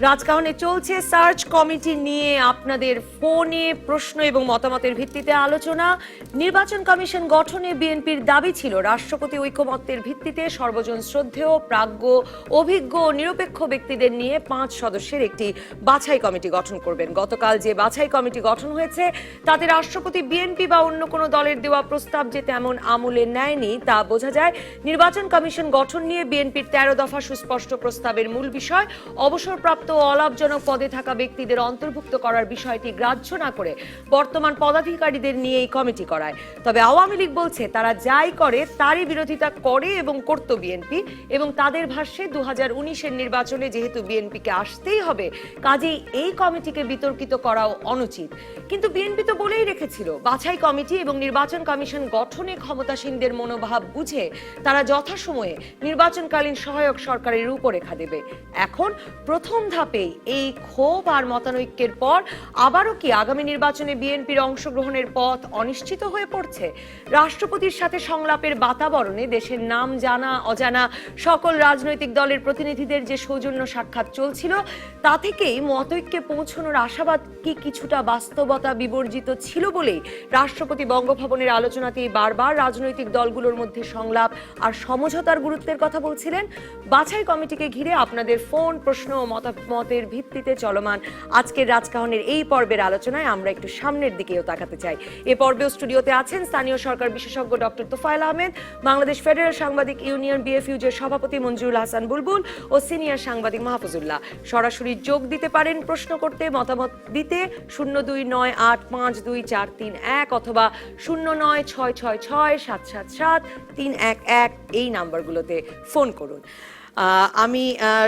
রাজকাহনে চলছে search committee নিয়ে আপনাদের ফোনে প্রশ্ন এবং মতামতের ভিত্তিতে আলোচনা। নির্বাচন কমিশন গঠনে বিএনপির দাবি ছিল রাষ্ট্রপতি ঐকমত্যের ভিত্তিতে সর্বজন শ্রদ্ধেয় প্রাজ্ঞ অভিজ্ঞ ও নিরপেক্ষ ব্যক্তিদের নিয়ে 5 সদস্যের একটি বাছাই কমিটি গঠন করবেন। গতকাল যে বাছাই কমিটি গঠন হয়েছে তাতে রাষ্ট্রপতি বিএনপি বা অন্য কোনো দলের দেওয়া প্রস্তাব যে তেমন আমলে নেয়নি তা বোঝা যায়। নির্বাচন কমিশন গঠন নিয়ে বিএনপির 13 দফা সুস্পষ্ট প্রস্তাবের মূল বিষয় অবসরপ্রাপ্ত অলাভজনক পদে থাকা ব্যক্তিদের অন্তর্ভুক্ত করার বিষয়টি গ্রাহ্য না করে বর্তমান পদাধিকারীদের নিয়ে এই কমিটি করায়। তবে আওয়ামী লীগ বলছে তারা যাই করে তারই বিরোধিতা করে এবং করত বিএনপি, এবং তাদের ভাষ্যে 2019-এর নির্বাচনে যেহেতু বিএনপিকে আসতেই হবে কাজেই এই কমিটিকে বিতর্কিত করাও অনুচিত। কিন্তু বিএনপি তো বলেই রেখেছিল বাছাই কমিটি এবং নির্বাচন কমিশন গঠনে ক্ষমতাসীনদের মনোভাব বুঝে তারা যথাসময়ে নির্বাচনকালীন সহায়ক সরকারের রূপরেখা দেবে। এখন প্রথম ধাপেই এই ক্ষোভ আর মতানৈক্যের পর আবারও কি আগামী নির্বাচনে বিএনপির অংশগ্রহণের পথ অনিশ্চিত হয়ে পড়ছে? রাষ্ট্রপতির সাথে সংলাপের বাতাবরণে দেশের নাম জানা অজানা সকল রাজনৈতিক দলের প্রতিনিধিদের যে সৌজন্য সাক্ষাৎ চলছিল তা থেকেই মতৈক্যে পৌঁছানোর আশাবাদ কি কিছুটা বাস্তবতা বিবর্জিত ছিল বলেই রাষ্ট্রপতি বঙ্গভবনের আলোচনাতেই বারবার রাজনৈতিক দলগুলোর মধ্যে সংলাপ আর সমঝোতার গুরুত্বের কথা বলছিলেন। বাছাই কমিটিকে ঘিরে আপনাদের ফোন প্রশ্ন ও মতামতের ভিত্তিতে চলমান আজকের রাজকাহনের এই পর্বের আলোচনায় আমরা একটু সামনের দিকেও তাকাতে চাই। এ পর্বেও স্টুডিওতে আছেন স্থানীয় সরকার বিশেষজ্ঞ ডক্টর তোফায়েল আহমেদ, বাংলাদেশ ফেডারেল সাংবাদিক ইউনিয়ন বিএফইউজের সভাপতি মঞ্জুরুল হাসান বুলবুল ও সিনিয়র সাংবাদিক মাহফুজুল্লাহ। সরাসরি যোগ দিতে পারেন প্রশ্ন করতে, মতামত দিতে 0298524331 অথবা 09666777311 এই নাম্বারগুলোতে ফোন করুন। আমি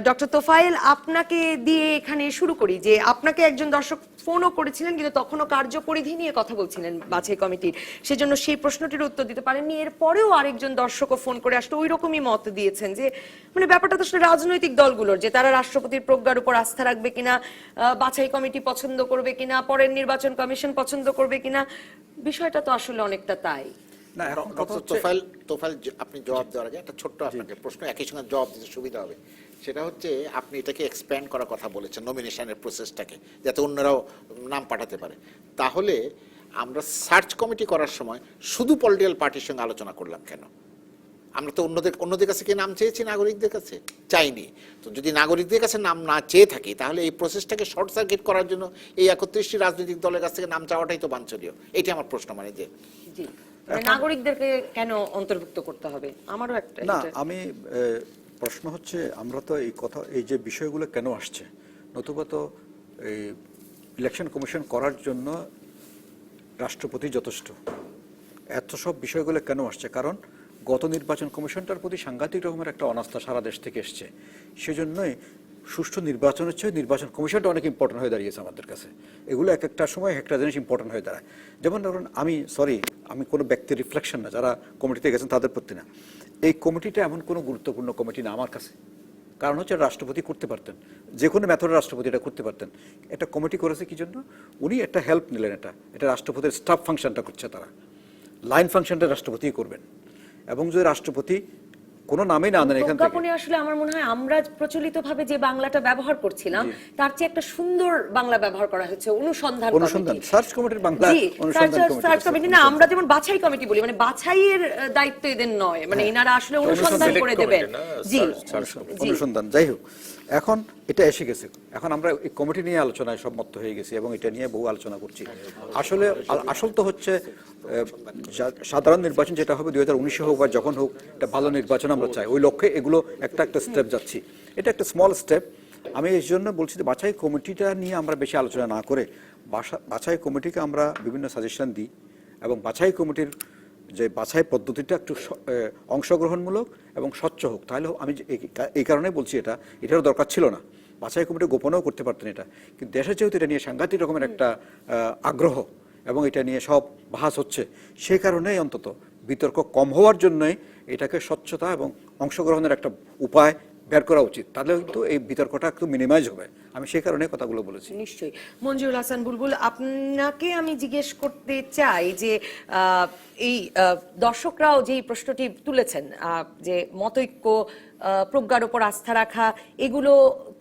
ডক্টর তোফায়েল আপনাকে দিয়ে এখানে শুরু করি যে আপনাকে একজন দর্শক ফোনও করেছিলেন কিন্তু তখনও কার্যপরিধি নিয়ে কথা বলছিলেন বাছাই কমিটির, সেজন্য সেই প্রশ্নটির উত্তর দিতে পারেননি। এরপরেও আরেকজন দর্শকও ফোন করে আসলে ওই রকমই মত দিয়েছেন যে মানে ব্যাপারটা তো আসলে রাজনৈতিক দলগুলোর যে তারা রাষ্ট্রপতির প্রজ্ঞার উপর আস্থা রাখবে কিনা, বাছাই কমিটি পছন্দ করবে কিনা, পরের নির্বাচন কমিশন পছন্দ করবে কিনা, বিষয়টা তো আসলে অনেকটা তাই। না, ডক্টর তোফায়েল আপনি জবাব দেওয়ার আগে একটা ছোট্ট আপনাকে প্রশ্ন একই সঙ্গে জবাব দিতে সুবিধা হবে। সেটা হচ্ছে আপনি এটাকে এক্সপ্যান্ড করার কথা বলেছেন নমিনেশনের প্রসেসটাকে, যাতে অন্যরাও নাম পাঠাতে পারে। তাহলে আমরা সার্চ কমিটি করার সময় শুধু পলিটিক্যাল পার্টির সঙ্গে আলোচনা করলাম কেন? আমরা তো অন্যদের কাছে কি নাম চেয়েছি? নাগরিকদের কাছে চাইনি। তো যদি নাগরিকদের কাছে নাম না চেয়ে থাকি তাহলে এই প্রসেসটাকে শর্ট সার্কিট করার জন্য এই 31টি রাজনৈতিক দলের কাছ থেকে নাম চাওয়াটাই তো বাঞ্ছনীয়। এটি আমার প্রশ্ন। মানে যে নাগরিকদেরকে কেন অন্তর্ভুক্ত করতে হবে? আমারও একটা না, আমি প্রশ্ন হচ্ছে আমরা তো এই কথা এই যে বিষয়গুলো কেন আসছে, নতুবা তো এই ইলেকশন কমিশন করার জন্য রাষ্ট্রপতি যথেষ্ট। এত সব বিষয়গুলো কেন আসছে? কারণ গত নির্বাচন কমিশনটার প্রতি সাংঘাতিক রকমের একটা অনাস্থা সারা দেশ থেকে এসছে। সেজন্যই সুষ্ঠু নির্বাচনের চেয়ে নির্বাচন কমিশনটা অনেক ইম্পর্টেন্ট হয়ে দাঁড়িয়েছে আমাদের কাছে। এগুলো এক একটা সময় একটা জিনিস ইম্পর্টেন্ট হয়ে দাঁড়ায়। যেমন ধরুন আমি কোনো ব্যক্তির রিফ্লেকশন না, যারা কমিটিতে গেছেন তাদের প্রতি না। এই কমিটিটা এমন কোনো গুরুত্বপূর্ণ কমিটি না আমার কাছে। কারণ হচ্ছে রাষ্ট্রপতি করতে পারতেন, যে কোনো মেথডে রাষ্ট্রপতি এটা করতে পারতেন। একটা কমিটি করেছে কি জন্য? উনি একটা হেল্প নিলেন। এটা রাষ্ট্রপতির স্টাফ ফাংশনটা করছে তারা, লাইন ফাংশনটা রাষ্ট্রপতিই করবেন। এবং যদি রাষ্ট্রপতি কোনো নামই না আনেন এখান থেকে, আসলে আমার মনে হয় আমরা প্রচলিতভাবে যে বাংলাটা ব্যবহার করছিলাম তার চেয়ে একটা সুন্দর বাংলা ব্যবহার করা হচ্ছে। অনুসন্ধান সার্চ কমিটির বাংলা সার্চ কমিটি না, আমরা যেমন বাছাই কমিটি বলি, মানে বাছাইয়ের দায়িত্ব এদের নয়, মানে এনারা আসলে অনুসন্ধান করে দেবেন। জি, অনুসন্ধান। যাই হোক, এখন এটা এসে গেছে। এখন আমরা এই কমিটি নিয়ে আলোচনায় সম্মত হয়ে গেছি এবং এটা নিয়ে বহু আলোচনা করছি। আসল তো হচ্ছে সাধারণ নির্বাচন যেটা হবে 2019 হোক বা যখন হোক, একটা ভালো নির্বাচন আমরা চাই। ওই লক্ষ্যে এগুলো একটা একটা স্টেপ যাচ্ছি। এটা একটা স্মল স্টেপ। আমি এই জন্য বলছি যে বাছাই কমিটিটা নিয়ে আমরা বেশি আলোচনা না করে বাছাই কমিটিকে আমরা বিভিন্ন সাজেশন দিই এবং বাছাই কমিটির যে বাছাই পদ্ধতিটা একটু অংশগ্রহণমূলক এবং স্বচ্ছ হোক। তাহলে আমি এই কারণেই বলছি এটারও দরকার ছিল না। বাছাই কমিটি গোপনেও করতে পারতেন এটা, কিন্তু দেশে যেহেতু এটা নিয়ে সাংঘাতিক রকমের একটা আগ্রহ এবং এটা নিয়ে সব বাহাস হচ্ছে, সেই কারণেই অন্তত বিতর্ক কম হওয়ার জন্যই এটাকে স্বচ্ছতা এবং অংশগ্রহণের একটা উপায় বের করা উচিত। তাহলে কিন্তু এই বিতর্কটা একটু মিনিমাইজ হবে। আমি সেই কারণে কথাগুলো বলেছি। নিশ্চয়ই। মঞ্জুরুল হাসান বুলবুল, আপনাকে আমি জিজ্ঞেস করতে চাই যে এই দর্শকরাও যে প্রশ্নটি তুলেছেন যে মতৈক্য প্রজ্ঞার উপর আস্থা রাখা, এগুলো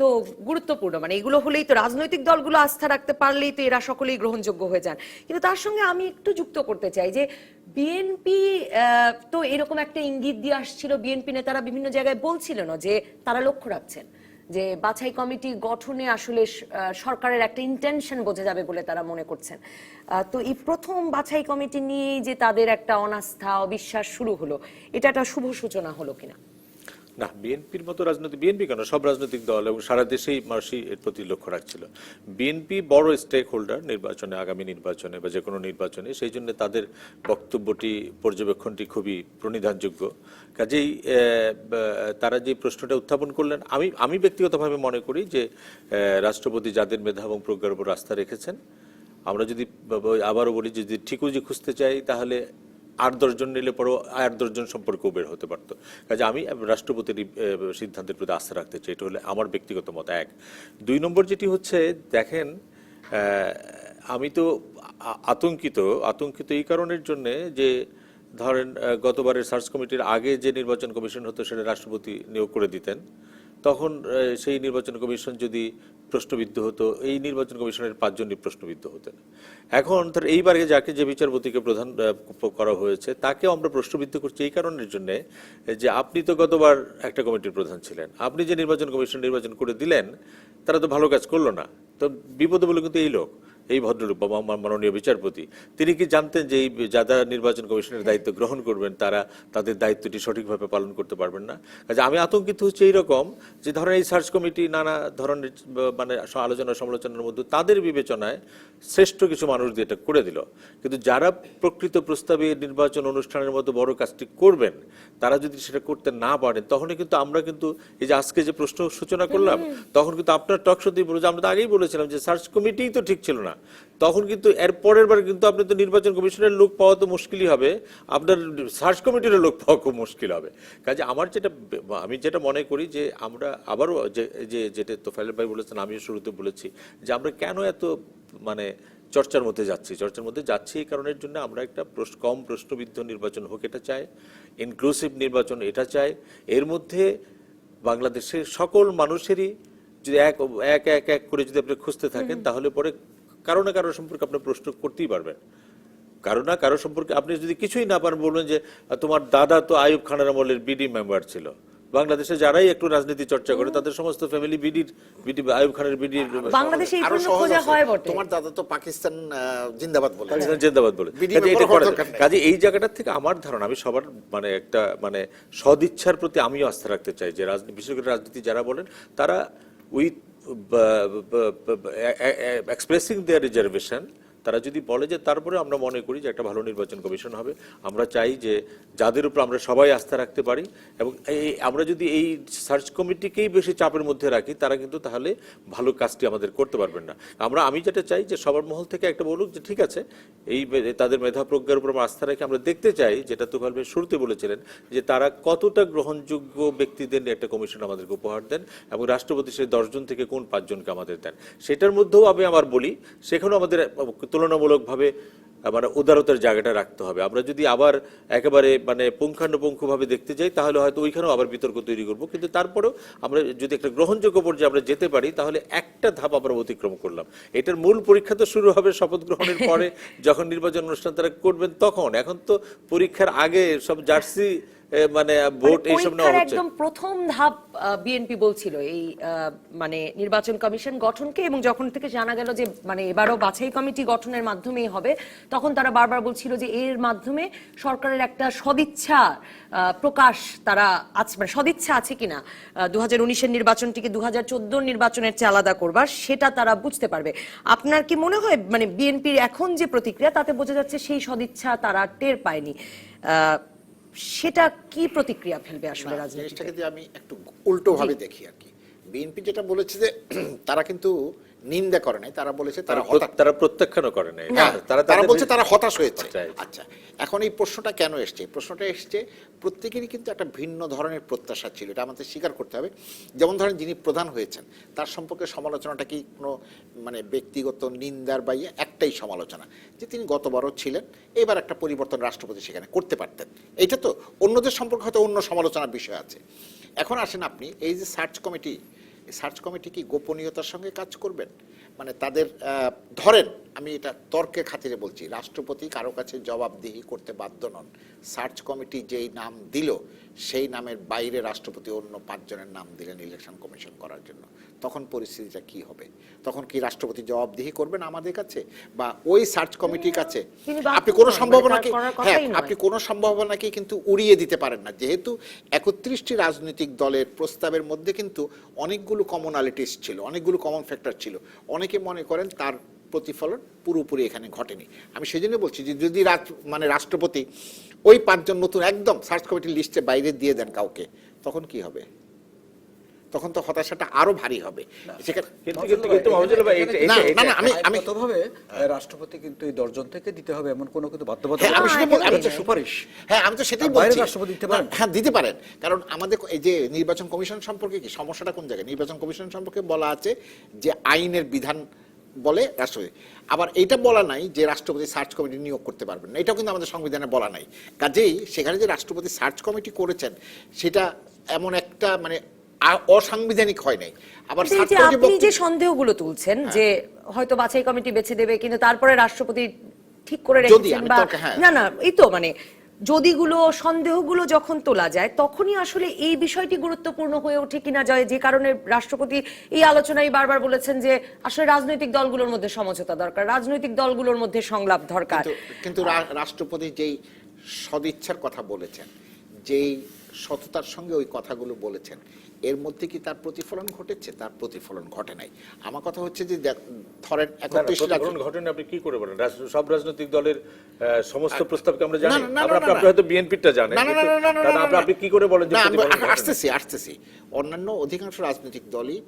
তো গুরুত্বপূর্ণ, মানে এগুলো হলেই তো রাজনৈতিক দলগুলো আস্থা রাখতে পারলেই তো এরা সকলেই গ্রহণযোগ্য হয়ে যান। কিন্তু তার সঙ্গে আমি একটু যুক্ত করতে চাই যে বিএনপি তো এরকম একটা ইঙ্গিত দিয়ে আসছিল, বিএনপি নেতারা বিভিন্ন জায়গায় বলছিলেন যে তারা লক্ষ্য রাখছেন যে বাছাই কমিটি গঠনে আসলে সরকারের একটা ইন্টেনশন বোঝা যাবে বলে তারা মনে করছেন। তো এই প্রথম বাছাই কমিটি নিয়েই যে তাদের একটা অনাস্থা অবিশ্বাস শুরু হলো, এটা একটা শুভ সূচনা হলো কিনা? না, বিএনপির মতো রাজনৈতিক, বিএনপি কেন, সব রাজনৈতিক দল এবং সারা দেশেই মানুষই এর প্রতি লক্ষ্য রাখছিল। বিএনপি বড় স্টেক হোল্ডার নির্বাচনে, আগামী নির্বাচনে বা যে কোনো নির্বাচনে, সেই জন্য তাদের বক্তব্যটি, পর্যবেক্ষণটি খুবই প্রণিধানযোগ্য। কাজেই তারা যে প্রশ্নটা উত্থাপন করলেন, আমি ব্যক্তিগতভাবে মনে করি যে রাষ্ট্রপতি যাদের মেধা এবং প্রজ্ঞার উপর আস্থা রেখেছেন, আমরা যদি আবারও বলি যে যদি ঠিকুজি খুঁজতে চাই তাহলে 8-10 জন নিলে পরেও 8-10 জন সম্পর্কেও বের হতে পারতো। কাজে আমি রাষ্ট্রপতির সিদ্ধান্তের প্রতি আস্থা রাখতে চাই, এটা হলে আমার ব্যক্তিগত মত। 1 2 নম্বর যেটি হচ্ছে, দেখেন আমি তো আতঙ্কিত এই কারণের জন্যে যে ধরেন গতবারের সার্চ কমিটির আগে যে নির্বাচন কমিশন হতো সেটা রাষ্ট্রপতি নিয়োগ করে দিতেন, তখন সেই নির্বাচন কমিশন যদি প্রশ্নবিদ্ধ হতো, এই নির্বাচন কমিশনের 5 জনই প্রশ্নবিদ্ধ হতেন। এখন ধর এইবারে যাকে যে বিচারপতিকে প্রধান করা হয়েছে তাকে আমরা প্রশ্নবিদ্ধ করছি এই কারণের জন্য যে আপনি তো গতবার একটা কমিটির প্রধান ছিলেন, আপনি যে নির্বাচন কমিশন নির্বাচন করে দিলেন তারা তো ভালো কাজ করলো না, তো বিপদে বলে কিন্তু এই লোক, এই ভদ্রলোক বা মাননীয় বিচারপতি, তিনি কি জানতেন যে এই যারা নির্বাচন কমিশনের দায়িত্ব গ্রহণ করবেন তারা তাদের দায়িত্বটি সঠিকভাবে পালন করতে পারবেন না? কাজে আমি আতঙ্কিত হচ্ছে এইরকম যে ধরেন এই সার্চ কমিটি নানা ধরনের মানে আলোচনা সমালোচনার মধ্যে তাদের বিবেচনায় শ্রেষ্ঠ কিছু মানুষ দিয়ে এটা করে দিল, কিন্তু যারা প্রকৃত প্রস্তাবে নির্বাচন অনুষ্ঠানের মতো বড় কাজটি করবেন তারা যদি সেটা করতে না পারেন, তখনই কিন্তু আমরা কিন্তু এই যে আজকে যে প্রশ্ন সূচনা করলাম, তখন কিন্তু আপনার টক শোতেই বলে যে আমরা তো আগেই বলেছিলাম যে সার্চ কমিটিই তো ঠিক ছিল না, তখন কিন্তু এর পরের বার কিন্তু আপনি তো নির্বাচন কমিশনের লোক পাওয়া তো মুশকিলই হবে, আপনার সার্চ কমিটির লোক পাওয়া খুব মুশকিল হবে। কাজে আমি যেটা মনে করি যে আমরা আবারও যেটা তোফায়েল ভাই বলেছেন, আমিও শুরুতে বলেছি যে আমরা কেন এত মানে চর্চার মধ্যে যাচ্ছি এই কারণের জন্য আমরা একটা কম প্রশ্নবিদ্ধ নির্বাচন হোক এটা চাই, ইনক্লুসিভ নির্বাচন এটা চাই, এর মধ্যে বাংলাদেশের সকল মানুষেরই যদি এক করে যদি আপনি খুঁজতে থাকেন তাহলে পরে কারো না কারো সম্পর্কে আপনি প্রশ্ন করতেই পারবেন। কারো না কারো সম্পর্কে আপনি যদি কিছুই না পারেন, বলবেন যে তোমার দাদা তো আইয়ুব খানের আমলের বিডি মেম্বার ছিল। বাংলাদেশে যারাই একটু রাজনীতি চর্চা করে তাদের সমস্ত ফ্যামিলি বিডি আইয়ুব খানের বিডি। বাংলাদেশে এই প্রশ্ন খোঁজা হয় বটে, তোমার দাদা তো পাকিস্তান জিন্দাবাদ বলে, কাজে এই জায়গাটা থেকে আমার ধারণা, আমি সবার মানে একটা মানে সদিচ্ছার প্রতি আমিও আস্থা রাখতে চাই যে বিশেষ করে রাজনীতি যারা বলেন তারা উইথ এক্সপ্রেসিং দেয়ার রিজার্ভেশন, তারা যদি বলে যে তারপরে আমরা মনে করি যে একটা ভালো নির্বাচন কমিশন হবে, আমরা চাই যে যাদের উপর আমরা সবাই আস্থা রাখতে পারি, এবং আমরা যদি এই সার্চ কমিটিকেই বেশি চাপের মধ্যে রাখি তারা কিন্তু তাহলে ভালো কাজটি আমাদের করতে পারবেন না। আমি যেটা চাই যে সবার মহল থেকে একটা বলুক যে ঠিক আছে, এই তাদের মেধা প্রজ্ঞার উপর আস্থা রেখে আমরা দেখতে চাই, যেটা তোফায়েল ভাই শুরুতে বলেছিলেন যে তারা কতটা গ্রহণযোগ্য ব্যক্তিদের নিয়ে একটা কমিশন আমাদেরকে উপহার দেন, এবং রাষ্ট্রপতি সেই 10 জন থেকে কোন 5 জনকে আমাদের দেন। সেটার মধ্যেও আমি আবার বলি সেখানেও আমাদের তুলনামূলকভাবে মানে উদারতার জায়গাটা রাখতে হবে। আমরা যদি আবার একেবারে মানে পুঙ্খানুপুঙ্খভাবে দেখতে যাই তাহলে হয়তো ওইখানেও আবার বিতর্ক তৈরি করব, কিন্তু তারপরেও আমরা যদি একটা গ্রহণযোগ্য পর্যায়ে আমরা যেতে পারি তাহলে একটা ধাপ আমরা অতিক্রম করলাম। এটার মূল পরীক্ষা তো শুরু হবে শপথ গ্রহণের পরে, যখন নির্বাচন অনুষ্ঠান তারা করবেন তখন। এখন তো পরীক্ষার আগে সব জার্সি মানে ভোট এইসব নেওয়া হচ্ছে। একদম প্রথম ধাপ বিএনপি বলছিল এই মানে নির্বাচন কমিশন গঠনকে, এবং যখন থেকে জানা গেল যে মানে এবারও বাছাই কমিটি গঠনের মাধ্যমেই হবে, তখন তারা বারবার বলছিল যে এর মাধ্যমে সরকারের একটা সদিচ্ছা প্রকাশ তারা আছে, মানে সদিচ্ছা আছে কিনা 2019-এর নির্বাচনটিকে 2014 নির্বাচনের চেয়ে আলাদা করবার, সেটা তারা বুঝতে পারবে। আপনার কি মনে হয় মানে বিএনপির এখন যে প্রতিক্রিয়া তাতে বোঝা যাচ্ছে সেই সদিচ্ছা তারা টের পায়নি, সেটা কি প্রতিক্রিয়া ফেলবে আসলে রাজনীতিতে? যদি আমি একটু উল্টো ভাবে দেখি আর কি, বিএনপি যেটা বলেছে যে তারা কিন্তু নিন্দা করে নাই, তারা বলেছে তারা প্রত্যাখ্যানও করে নাই, তারা বলছে তারা হতাশ হয়েছে। আচ্ছা, এখন এই প্রশ্নটা কেন এসছে? প্রশ্নটা এসছে প্রত্যেকেরই কিন্তু একটা ভিন্ন ধরনের প্রত্যাশা ছিল, এটা আমাদের স্বীকার করতে হবে। যেমন ধরেন যিনি প্রধান হয়েছেন তার সম্পর্কে সমালোচনাটা কি কোনো মানে ব্যক্তিগত নিন্দার বাইরে একটাই সমালোচনা, যে তিনি গতবারও ছিলেন, এবার একটা পরিবর্তন রাষ্ট্রপতি সেখানে করতে পারতেন। এইটা তো অন্যদের সম্পর্কে হয়তো অন্য সমালোচনার বিষয় আছে। এখন আসেন আপনি এই যে সার্চ কমিটি কি গোপনীয়তার সঙ্গে কাজ করবেন? মানে তাদের ধরেন, আমি এটা তর্কের খাতিরে বলছি, রাষ্ট্রপতি কারো কাছে জবাবদিহি করতে বাধ্য নন, সার্চ কমিটি যেই নাম দিল সেই নামের বাইরে রাষ্ট্রপতি অন্য 5 জনের নাম দিলেন ইলেকশন কমিশন করার জন্য, তখন পরিস্থিতিটা কি হবে? তখন কি রাষ্ট্রপতি জবাবদিহি করবেন আমাদের কাছে বা ওই সার্চ কমিটির কাছে? আপনি কোনো সম্ভাবনাকে, হ্যাঁ, আপনি কোনো সম্ভাবনাকে কিন্তু উড়িয়ে দিতে পারেন না, যেহেতু 31টি রাজনৈতিক দলের প্রস্তাবের মধ্যে কিন্তু অনেকগুলো কমনালিটিস ছিল, অনেকগুলো কমন ফ্যাক্টর ছিল। অনেকে মনে করেন তার প্রতিফলন পুরোপুরি এখানে ঘটেনি। আমি সেজন্য বলছি যে যদি রাষ্ট্রপতি ওই 5 জন নতুন একদম সার্চ কমিটির লিস্টে বাইরে দিয়ে দেন কাউকে, তখন কি হবে? তখন তো হতাশাটা আরো ভারী হবে। আইনগতভাবে রাষ্ট্রপতি কিন্তু এই 10 জন থেকে দিতে হবে এমন কোনো কিন্তু বাধ্যবাধকতা হ্যাঁ, আমি সেটা বলছি, এটা হচ্ছে সুপারিশ। হ্যাঁ, আমি তো সেটাই বাইরে বলছি। রাষ্ট্রপতি দিতে পারেন? হ্যাঁ, দিতে পারেন। কারণ আমাদের এই যে নির্বাচন কমিশন সম্পর্কে কি সমস্যাটা কোন জায়গায়? নির্বাচন কমিশন সম্পর্কে বলা আছে যে আইনের বিধান বলে রাষ্ট্রপতি, আবার এইটা বলা নাই যে রাষ্ট্রপতি সার্চ কমিটি নিয়োগ করতে পারবেন না, এটাও কিন্তু আমাদের সংবিধানে বলা নাই। কাজেই সেখানে যে রাষ্ট্রপতি সার্চ কমিটি করেছেন সেটা এমন একটা অসাংবিধানিক হয় নাই। আবার আপনি যে সন্দেহগুলো তুলছেন যে হয়তো বাছাই কমিটি বেছে দেবে, কিন্তু তারপরে রাষ্ট্রপতি ঠিক করে রেখেছেন বা না এই তো যদিগুলো সন্দেহগুলো যখন তোলা যায় তখনই আসলে এই বিষয়টি গুরুত্বপূর্ণ হয়ে ওঠে কিনা যায়, যে কারণে রাষ্ট্রপতি এই আলোচনায় বারবার বলেছেন যে আসলে রাজনৈতিক দলগুলোর মধ্যে সমঝোতা দরকার, রাজনৈতিক দলগুলোর মধ্যে সংলাপ দরকার। কিন্তু রাষ্ট্রপতি যেই সদিচ্ছার কথা বলেছেন, যেই সততার সঙ্গে ওই কথাগুলো বলেছেন, এর মধ্যে কি তার প্রতিফলন ঘটেছে? তার প্রতিফলন ঘটে নাই। আমার কথা হচ্ছে যে ধরেন 31 ঘটনা আপনি কি করে বলেন? সব রাজনৈতিক দলের সমস্ত প্রস্তাবকে আমরা জানি, আপনি হয়তো বিএনপিটা জানেন, আপনি কি করে বলেন? আসতেছি অন্যান্য অধিকাংশ রাজনৈতিক দলই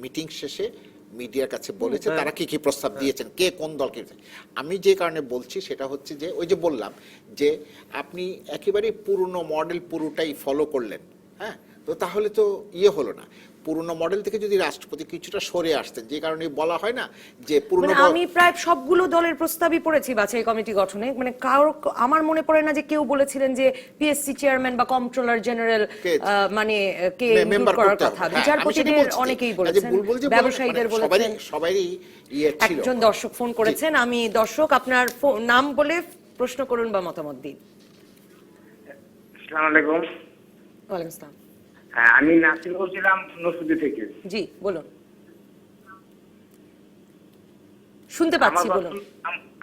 মিটিং শেষে মিডিয়ার কাছে বলেছে তারা কি কি প্রস্তাব দিয়েছেন, কে কোন দলকে। আমি যে কারণে বলছি সেটা হচ্ছে যে ওই যে বললাম যে আপনি একেবারে পুরনো মডেল পুরোটাই ফলো করলেন, হ্যাঁ, তো তাহলে তো হলো না। পুরনো মডেল থেকে যদি রাষ্ট্রপতি কিছুটা সরে আসতেন, যে কারণে বলা হয় না যে পুরনো, আমি প্রায় সবগুলো দলের প্রস্তাবই পড়েছি বাছাই কমিটি গঠনে, কারো আমার মনে পড়ে না যে কেউ বলেছিলেন যে পিএসসি চেয়ারম্যান বা কন্ট্রোলার জেনারেল কে মেম্বার করার কথা। বিচারপতিদের অনেকেই বলেছেন, ব্যবসায়ীদের বলেছেন, সবারই ছিল। একজন দর্শক ফোন করেছেন, আমি দর্শক আপনার নাম বলে প্রশ্ন করুন বা মতামত দিন। আসসালামু আলাইকুম। ওয়ালাইকুম আসসালাম। হ্যাঁ, আমি নাসির বলছিলাম নসুদি থেকে। জি বলুন, শুনতে পাচ্ছি, বলুন।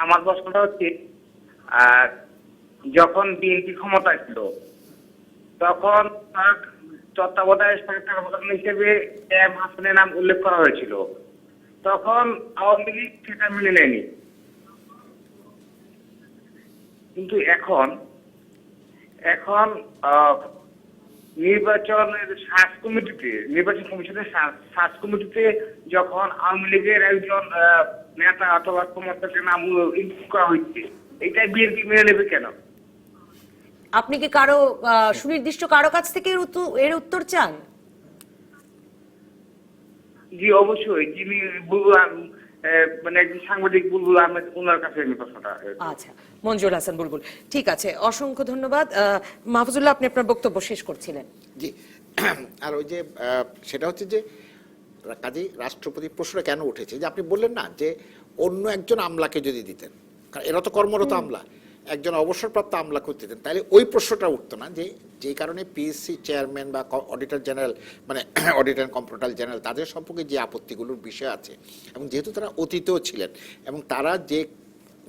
আমার প্রশ্নটা হচ্ছে যখন বিএনপি ক্ষমতায় ছিল তখন তার তত্ত্বাবধায়ক সরকার প্রধান হিসেবে এম হাসানের নাম উল্লেখ করা হয়েছিল, তখন আওয়ামী লীগ সেটা মেনে নেয়নি। কিন্তু এখন নির্বাচনের সার্চ কমিশনের সার্চ কমিটিতে যখন আওয়ামী লীগের একজন নেতা অথবা সমর্থকের নাম ইনক্লুড করা হচ্ছে, এটাই বিএনপি মেনে নেবে কেন? আপনি কি কারো সুনির্দিষ্ট কারো কাছ থেকে এর উত্তর চান? জি অবশ্যই, যিনি একজন সাংবাদিক বুলবুল আহমেদ, ওনার কাছে আমি প্রশ্নটা। আচ্ছা, মঞ্জুর হাসান বুলবুল, ঠিক আছে, অসংখ্য ধন্যবাদ। মাহফুজুল্লাহ, আপনি আপনার বক্তব্য শেষ করছিলেন। জি, আর ওই যে সেটা হচ্ছে যে কাজেই রাষ্ট্রপতি প্রশ্নটা কেন উঠেছে, যে আপনি বললেন না যে অন্য একজন আমলাকে যদি দিতেন, কারণ এরা তো কর্মরত আমলা, একজন অবসরপ্রাপ্ত আমলা করতে দিতেন, তাহলে ওই প্রশ্নটা উঠতো না। যে কারণে পিএসসি চেয়ারম্যান বা auditor general, auditor and controller general, তাদের সম্পর্কে যে আপত্তিগুলোর বিষয় আছে, এবং যেহেতু তারা অতীতেও ছিলেন এবং তারা যে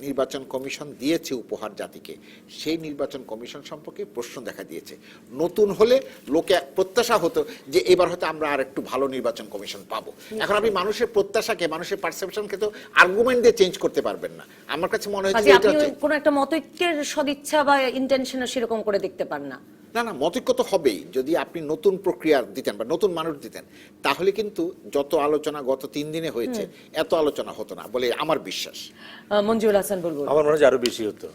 নির্বাচন কমিশন দিয়েছে উপহার জাতিকে, সেই নির্বাচন কমিশন সম্পর্কে প্রশ্ন দেখা দিয়েছে। নতুন হলে লোকে প্রত্যাশা হতো যে এবার হয়তো আমরা আর একটু ভালো নির্বাচন কমিশন পাবো। এখন আপনি মানুষের প্রত্যাশাকে, মানুষের পারসেপশনকে তো আর্গুমেন্ট দিয়ে চেঞ্জ করতে পারবেন না। আমার কাছে মনে হচ্ছে আপনি কোনো একটা মতৈক্যের সদিচ্ছা বা ইন্টেনশন সেরকম করে দেখতে পান না। না, মতৈক্য তো হবেই। যদি আপনি নতুন প্রক্রিয়া দিতেন বা নতুন মানুষ দিতেন, তাহলে কিন্তু যত আলোচনা গত 3 দিনে হয়েছে এত আলোচনা হতো না বলে আমার বিশ্বাস। মঞ্জুর হাসান বলবো, আমার মনে হয় আরো বেশি হতো,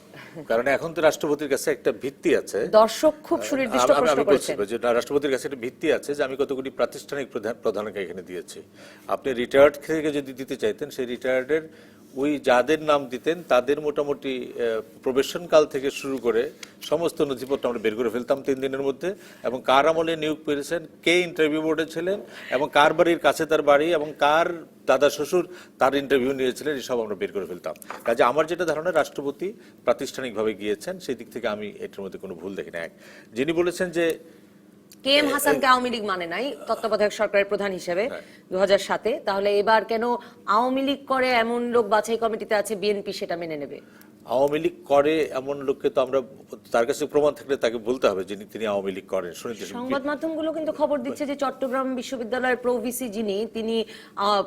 কারণ এখন তো রাষ্ট্রপতির কাছে একটা ভিত্তি আছে। দর্শক খুব সুনির্দিষ্ট প্রশ্ন করেছেন, রাষ্ট্রপতির কাছে একটা ভিত্তি আছে যে আমি কতগুলি প্রাতিষ্ঠানিক প্রধানকে এখানে দিয়েছি। আপনি রিটায়ার্ড থেকে যদি দিতে চাইতেন, সেই রিটায়ার্ডের ওই যাদের নাম দিতেন তাদের মোটামুটি প্রবেশন কাল থেকে শুরু করে সমস্ত নথিপত্র আমরা বের করে ফেলতাম 3 দিনের মধ্যে, এবং কার আমলে নিয়োগ পেয়েছেন, কে ইন্টারভিউ বোর্ডে ছিলেন, এবং কার বাড়ির কাছে তার বাড়ি, এবং কার দাদা শ্বশুর তার ইন্টারভিউ নিয়েছিলেন, এসব আমরা বের করে ফেলতাম। কাজে আমার যেটা ধারণা রাষ্ট্রপতি প্রাতিষ্ঠানিকভাবে গিয়েছেন, সেই দিক থেকে আমি এটার মধ্যে কোনো ভুল দেখি না। এক, যিনি বলেছেন যে কে এম হাসানকে আওয়ামী লীগ মানে নাই তত্ত্বাবধায়ক সরকারের প্রধান হিসেবে 2007-এ, তাহলে এবার কেন আওয়ামী লীগ করে এমন লোক বাছাই কমিটিতে আছে, বিএনপি সেটা মেনে নেবে? আওয়ামী লীগ করে এমন লোককে তো আমরা, তার কাছে প্রমাণ থাকলে তাকে বলতে হবে যিনি তিনি আওয়ামী লীগ করেন। সংবাদ মাধ্যমগুলো কিন্তু খবর দিচ্ছে যে চট্টগ্রাম বিশ্ববিদ্যালয়ের প্রভিসি যিনি, তিনি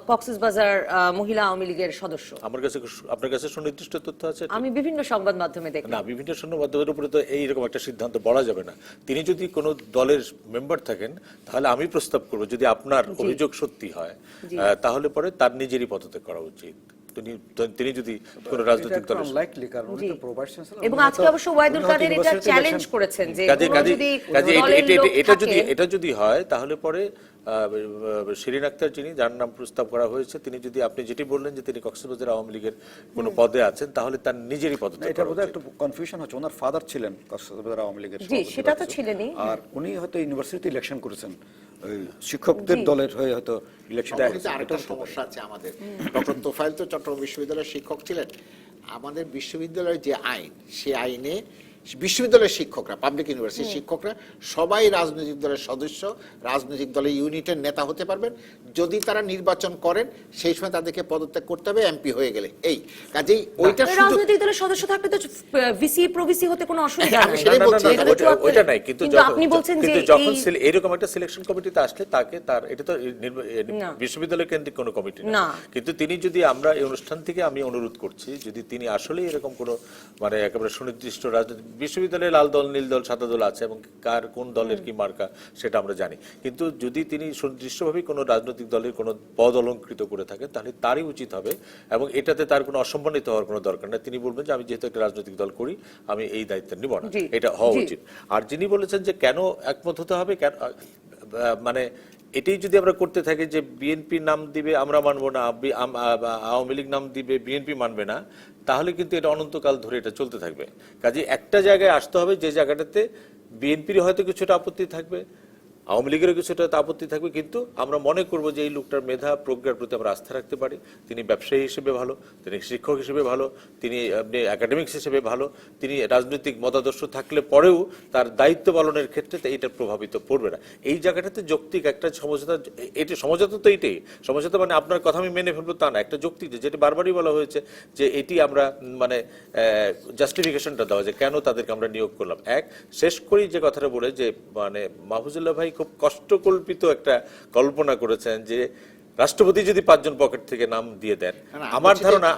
কক্সবাজার মহিলা আওয়ামী লীগের সদস্য। আমার কাছে, আপনার কাছে সুনির্দিষ্ট তথ্য আছে? আমি বিভিন্ন সংবাদ মাধ্যমে দেখি। না, বিভিন্ন সংবাদ মাধ্যমের উপরে তো এইরকম একটা সিদ্ধান্ত বলা যাবে না। তিনি যদি কোনো দলের মেম্বার থাকেন তাহলে আমি প্রস্তাব করব, যদি আপনার অভিযোগ সত্যি হয় তাহলে পরে তার নিজেরই পদত্যাগ করা উচিত। তিনি যদি কোনো রাজনৈতিক দলের আনলাইকলি, কারণ উনি তো প্রভাইস চ্যান্সেলর, এবং আজকে অবশ্য ওয়াহিদুল কাদের এটা চ্যালেঞ্জ করেছেন যে এটা যদি হয় তাহলে পরে শিরিন আক্তার যিনি, যার নাম প্রস্তাব করা হয়েছে, তিনি যদি, আপনি যেটি বললেন যে তিনি কক্সবাজার আওয়ামী লীগের কোনো পদে আছেন, তাহলে তার নিজেরই পদত্যাগ এটা করা বোধহয় উচিত। একটু কনফিউশন হচ্ছে। ওনার ফাদার ছিলেন কক্সবাজার আওয়ামী লীগের জি, সভাপতি সেটা তো বা কিছু। ছিলেনই। আর উনি হয়তো ইউনিভার্সিটি ইলেকশন করেছেন, ওই শিক্ষকদের দলের হয়ে হয়তো ইলেকশন। আরেকটা সমস্যা আছে আমাদের। ডক্টর তোফায়েল তো চট্টগ্রাম বিশ্ববিদ্যালয়ের শিক্ষক ছিলেন। আমাদের বিশ্ববিদ্যালয়ের যে আইন, সে আইনে বিশ্ববিদ্যালয়ের শিক্ষকরা, পাবলিক ইউনিভার্সিটির শিক্ষকরা সবাই রাজনৈতিক দলের সদস্য, রাজনৈতিক দলের ইউনিটের নেতা হতে পারবেন। যদি তারা নির্বাচন করেন সেই সময় তাদেরকে পদত্যাগ করতে হবে এমপি হয়ে গেলে। এই কাজেই ওইটা রাজনৈতিক দলের সদস্য থাকলে তো ভিসি প্রভিসি হতে কোনো অসুবিধা আমি নেই। সেটাই বলছি। ওইটা নাই, কিন্তু আপনি বলছেন যে যখন এরকম একটা সিলেকশন কমিটিতে আসলে তাকে, তার এটা তো বিশ্ববিদ্যালয় কেন্দ্রিক কোনো কমিটি না, কিন্তু তিনি যদি, আমরা এই অনুষ্ঠান থেকে আমি অনুরোধ করছি, যদি তিনি আসলে এরকম কোনো মানে একেবারে সুনির্দিষ্ট রাজনৈতিক, বিশ্ববিদ্যালয়ে লাল দল, নীল দল, সাদা দল আছে, এবং কার কোন দলের কি মার্কা সেটা আমরা জানি, কিন্তু যদি তিনি সুনির্দিষ্টভাবে কোনো রাজনৈতিক দলের কোনো পদ অলঙ্কৃত করে থাকেন তাহলে তারই উচিত হবে, এবং এটাতে তার কোনো অসম্মানিত হওয়ার কোনো দরকার নেই। তিনি বলবেন যে আমি যেহেতু একটা রাজনৈতিক দল করি আমি এই দায়িত্ব নিব না, এটা হওয়া উচিত। আর যিনি বলেছেন যে কেন একমত হতে হবে, কেন মানে এটাই যদি আমরা করতে থাকি যে বিএনপি নাম দিবে আমরা মানবো না, আওয়ামী লীগ নাম দিবে বিএনপি মানবে না, তাহলে কিন্তু এটা অনন্তকাল ধরে এটা চলতে থাকবে। কাজে একটা জায়গায় আসতে হবে যে জায়গাটাতে বিএনপির হয়তো কিছুটা আপত্তি থাকবে, আওয়ামী লীগেরও কিছুটা আপত্তি থাকবে, কিন্তু আমরা মনে করবো যে এই লোকটার মেধা প্রজ্ঞার প্রতি আমরা আস্থা রাখতে পারি, তিনি ব্যবসায়ী হিসেবে ভালো, তিনি শিক্ষক হিসেবে ভালো, তিনি একাডেমিক্স হিসেবে ভালো, তিনি রাজনৈতিক মতাদর্শ থাকলে পরেও তার দায়িত্ব পালনের ক্ষেত্রে এটা প্রভাবিত পড়বে না। এই জায়গাটাতে যৌক্তিক একটা সমঝোতা, এটি সমঝোতা তো এইটাই সমঝোতা, মানে আপনার কথা আমি মেনে ফেলবো তা না, একটা যৌক্তিক, যেটা বারবারই বলা হয়েছে যে এটি আমরা মানে জাস্টিফিকেশনটা দেওয়া যে কেন তাদেরকে আমরা নিয়োগ করলাম। এক, শেষ করি যে কথাটা বলে যে মানে মাহফুজুল্লাহ ভাই খুব কষ্টকল্পিত একটা কল্পনা করেছেন যে রাষ্ট্রপতি যদি 5 জন পকেট থেকে নাম দিয়ে দেন, আমার ধারণা,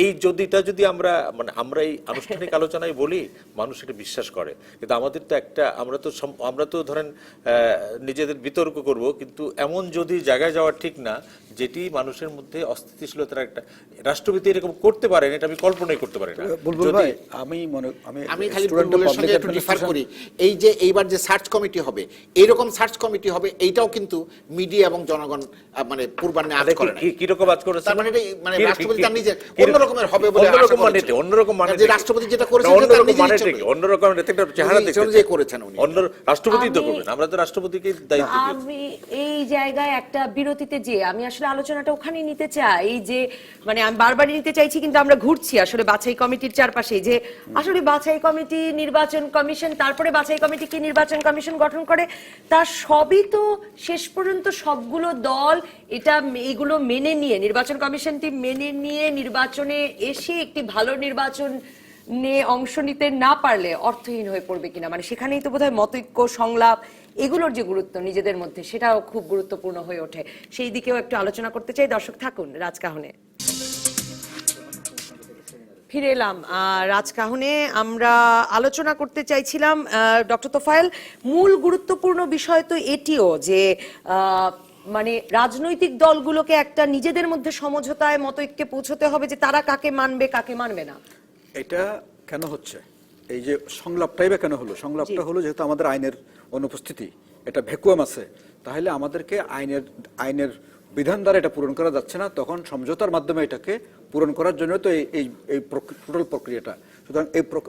এই যদি আমরা মানে আমরা এই আনুষ্ঠানিক আলোচনায় বলি মানুষ এটা বিশ্বাস করে, কিন্তু আমাদের তো একটা, আমরা তো ধরেন নিজেদের বিতর্ক করব, কিন্তু এমন যদি জায়গায় যাওয়া ঠিক না যেটি মানুষের মধ্যে অস্থিতিশীলতার একটা, রাষ্ট্রপতি এরকম করতে পারেন এটা আমি কল্পনাই করতে পারি না। বুলবুল ভাই, আমি খালি বুলবুলের সঙ্গে একটু ডিফার করি। এই যে এইবার যে সার্চ কমিটি হবে, এইরকম সার্চ কমিটি হবে, এইটাও কিন্তু মিডিয়া এবং জনগণ মানে পূর্বান্নে আজ করে না। কি রকম আজ করেছে, তার মানে এটা মানে রাষ্ট্রপতি তার নিজে অন্য রকমের হবে বলে অন্যরকম মানে যে রাষ্ট্রপতি যেটা করেছেন তার নিজে অন্যরকম একটা চেহারা দেখতে করেছেন উনি, অন্য রাষ্ট্রপতি তো করবেন, আমরা তো রাষ্ট্রপতিকে দায়িত্ব দিয়েছি। আমি এই জায়গায় একটা বিরতিতে যে আমি আসলে আলোচনাটা ওখানে নিতে চাই, যে মানে আমি বারবারই নিতে চাইছি কিন্তু আমরা ঘুরছি আসলে বাছাই কমিটির চারপাশে, যে আসলে বাছাই কমিটি, নির্বাচন কমিশন, তারপরে বাছাই কমিটি কি নির্বাচন কমিশন গঠন করে, তার সবই তো শেষ পর্যন্ত সবগুলো দল এইগুলো মেনে নিয়ে, নির্বাচন কমিশনটি মেনে নিয়ে নির্বাচনে এসে একটি ভালো নির্বাচন নিয়ে অংশ নিতে না পারলে অর্থহীন হয়ে পড়বে কিনা, মানে সেখানেই তো বোধহয় মতৈক্য, সংলাপ, এগুলোর যে গুরুত্ব নিজেদের মধ্যে সেটাও খুব গুরুত্বপূর্ণ হয়ে ওঠে। সেই দিকেও একটু আলোচনা করতে চাই। দর্শক থাকুন রাজকাহনে। ফিরে এলাম রাজকাহনে। আমরা আলোচনা করতে চাইছিলাম ডক্টর তোফায়েল, মূল গুরুত্বপূর্ণ বিষয় তো এটিও যে মানে রাজনৈতিক দলগুলোকে একটা নিজেদের মধ্যে সমঝোতায়, মতৈক্যে পৌঁছতে হবে যে তারা কাকে মানবে কাকে মানবে না। এটা কেন হচ্ছে, এই যে সংলাপটাই বা কেন হলো? সংলাপটা হলো যেহেতু আমাদের আইনের অনুপস্থিতি, এটা ভ্যাকুয়াম আছে, তাহলে আমাদেরকে আইনের বিধান দ্বারা এটা পূরণ করা যাচ্ছে না, তখন সমঝোতার মাধ্যমে এটাকে পূরণ করার জন্য তো এই টোটাল প্রক্রিয়াটা। সুতরাং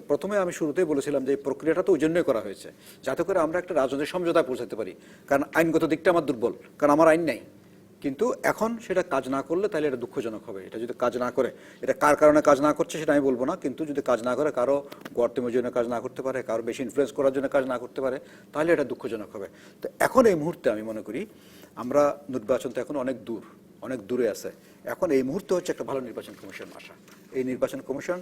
প্রথমে আমি শুরুতেই বলেছিলাম যে এই প্রক্রিয়াটা তো ওই জন্যই করা হয়েছে, যাতে করে আমরা একটা রাজনৈতিক সমঝোতায় পৌঁছাতে পারি। কারণ আইনগত দিকটা আমার দুর্বল, কারণ আমার আইন নাই। কিন্তু এখন সেটা কাজ না করলে তাহলে এটা দুঃখজনক হবে। এটা যদি কাজ না করে, এটা কার কারণে কাজ না করছে সেটা আমি বলবো না, কিন্তু যদি কাজ না করে, কারো গর্তেমের জন্য কাজ না করতে পারে, কারো বেশি ইনফ্লুয়েন্স করার জন্য কাজ না করতে পারে, তাহলে এটা দুঃখজনক হবে। তো এখন এই মুহূর্তে আমি মনে করি আমরা নির্বাচন তো এখন অনেক দূরে আছে। এখন এই মুহূর্তে হচ্ছে একটা ভালো নির্বাচন কমিশন আসা। এই নির্বাচন কমিশন,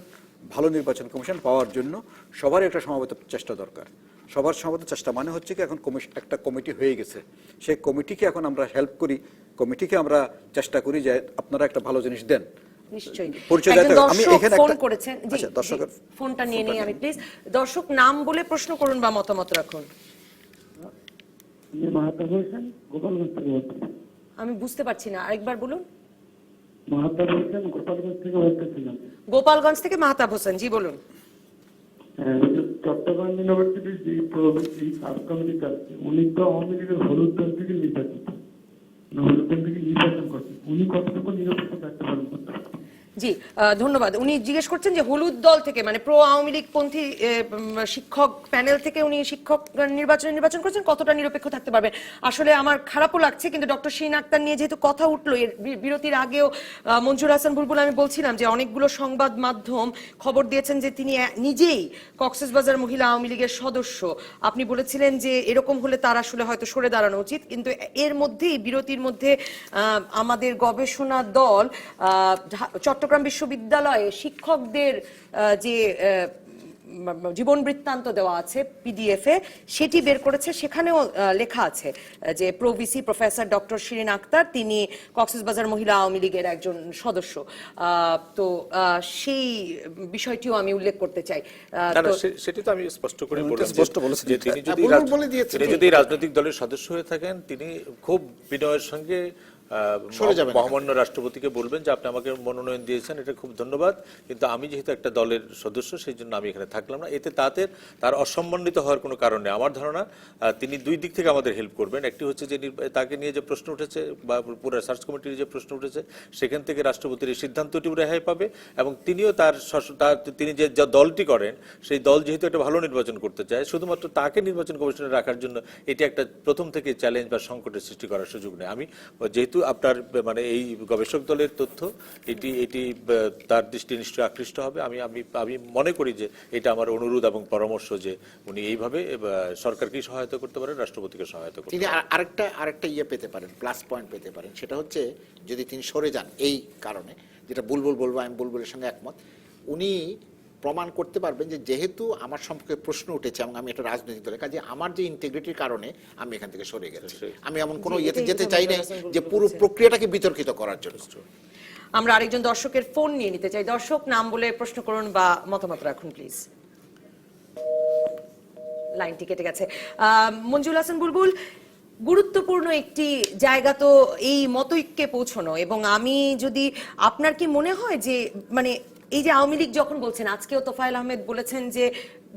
ভালো নির্বাচন কমিশন পাওয়ার জন্য সবারই একটা সমবেত চেষ্টা দরকার। সবার সমবেত চেষ্টা মানে হচ্ছে কি, এখন একটা কমিটি হয়ে গেছে, সেই কমিটিকে এখন আমরা হেল্প করি, কমিটিকে আমরা চেষ্টা করি যে আপনারা একটা ভালো জিনিস দেন। নিশ্চয়ই পরিচয় একজন দিতে হবে। আমি দর্শক এখানে ফোন একটা- করেছেন। জি, আচ্ছা, দর্শকের ফোনটা নিয়ে নিই আমি প্লিজ। দর্শক নাম বলে প্রশ্ন করুন বা মতামত রাখুন। মাহাতাব হোসেন গোপালগঞ্জ থেকে বলছি। আমি বুঝতে পারছি না, আরেকবার বলুন। মাহাতাব হোসেন গোপালগঞ্জ থেকে বলতেছিলাম। গোপালগঞ্জ থেকে মাহতাব হোসেন, জি বলুন। ওই যে চট্টগ্রাম ইউনিভার্সিটির যে প্রভৃতি সাব কমিটি আছে, উনি তো আওয়ামী লীগের হলুদ দল থেকে নির্বাচিত, হলুদ দল থেকে নির্বাচন করছেন, উনি কতটুকু নিরপেক্ষ থাকতে পারেন? জি ধন্যবাদ। উনি জিজ্ঞেস করছেন যে হলুদ দল থেকে, মানে প্রো আওয়ামী লীগ পন্থী শিক্ষক প্যানেল থেকে উনি শিক্ষক নির্বাচন করছেন, কতটা নিরপেক্ষ থাকতে পারবেন। আসলে আমার খারাপও লাগছে, কিন্তু ডক্টর শিরিন আক্তার নিয়ে যেহেতু কথা উঠলো, এর বিরতির আগেও মঞ্জুর হাসান বুলবুল, আমি বলছিলাম যে অনেকগুলো সংবাদ মাধ্যম খবর দিয়েছেন যে তিনি নিজেই কক্সবাজার মহিলা আওয়ামী লীগের সদস্য। আপনি বলেছিলেন যে এরকম হলে তার আসলে হয়তো সরে দাঁড়ানো উচিত, কিন্তু এর মধ্যেই বিরতির মধ্যে আমাদের গবেষণা দল চট্টগ্রাম বিশ্ববিদ্যালয়ে শিক্ষকদের যে জীবন বৃত্তান্ত দেওয়া আছে পিডিএফ এ, সেটি বের করেছে। সেখানেও লেখা আছে যে pro VC professor doctor Shirin Akhtar তিনি কক্সবাজার মহিলা আওয়ামী লীগের একজন সদস্য। তো সেই বিষয়টিও আমি উল্লেখ করতে চাই। না, সেটি তো আমি স্পষ্ট করে বললাম যে তিনি বলে দিয়েছেন। যদি রাজনৈতিক দলের সদস্য হয়ে থাকেন, তিনি খুব বিনয়ের সঙ্গে সরে যাবেন। মহামান্য রাষ্ট্রপতিকে বলবেন যে আপনি আমাকে মনোনয়ন দিয়েছেন, এটা খুব ধন্যবাদ, কিন্তু আমি যেহেতু একটা দলের সদস্য সেই জন্য আমি এখানে থাকলাম না। এতে তার অসম্মানিত হওয়ার কোনো কারণ নেই। আমার ধারণা তিনি দুই দিক থেকে আমাদের হেল্প করবেন। একটি হচ্ছে যে তাকে নিয়ে যে প্রশ্ন উঠেছে বা পুরো সার্চ কমিটির যে প্রশ্ন উঠেছে, সেখান থেকে রাষ্ট্রপতির এই সিদ্ধান্তটিও রেহাই পাবে, এবং তিনিও তিনি যে দলটি করেন সেই দল যেহেতু একটা ভালো নির্বাচন করতে চায়, শুধুমাত্র তাকে নির্বাচন কমিশনে রাখার জন্য এটি একটা প্রথম থেকে চ্যালেঞ্জ বা সংকটের সৃষ্টি করার সুযোগ নেই। আমি যেহেতু আপনার মানে এই গবেষক দলের তথ্য, এটি তার দৃষ্টি নিশ্চয়ই আকৃষ্ট হবে। আমি মনে করি যে এটা আমার অনুরোধ এবং পরামর্শ যে উনি এইভাবে সরকারকে সহায়তা করতে পারেন, রাষ্ট্রপতিকে সহায়তা করতে তিনি পারেন। আরেকটা ইয়ে পেতে পারেন, প্লাস পয়েন্ট পেতে পারেন। সেটা হচ্ছে যদি তিনি সরে যান এই কারণে, যেটা বুলবুল বলবো, আমি বুলবুলের সঙ্গে একমত, উনি প্রমাণ করতে পারবেন যে যেহেতু আমার সম্পর্কে প্রশ্ন উঠেছে এবং আমি একটা রাজনৈতিক দলের কাজে আমার যে ইন্টিগ্রিটির কারণে আমি এখান থেকে সরে গেছি, আমি এমন কোনো ইয়েতে যেতে চাই না যে পুরো প্রক্রিয়াটাকে বিতর্কিত করার জন্য। আমরা আরেকজন দর্শকের ফোন নিয়ে নিতে চাই। দর্শক নাম বলে প্রশ্ন করুন বা মতামত রাখুন প্লিজ। লাইনটি কেটে গেছে। মঞ্জুর হাসান বুলবুল, গুরুত্বপূর্ণ একটি জায়গা তো এই মতৈক্যে পৌঁছানো, এবং আমি যদি, আপনার কি মনে হয় যে মানে এই যে আওয়ামী লীগ যখন বলছেন, আজকেও তোফায়েল আহমেদ বলেছেন যে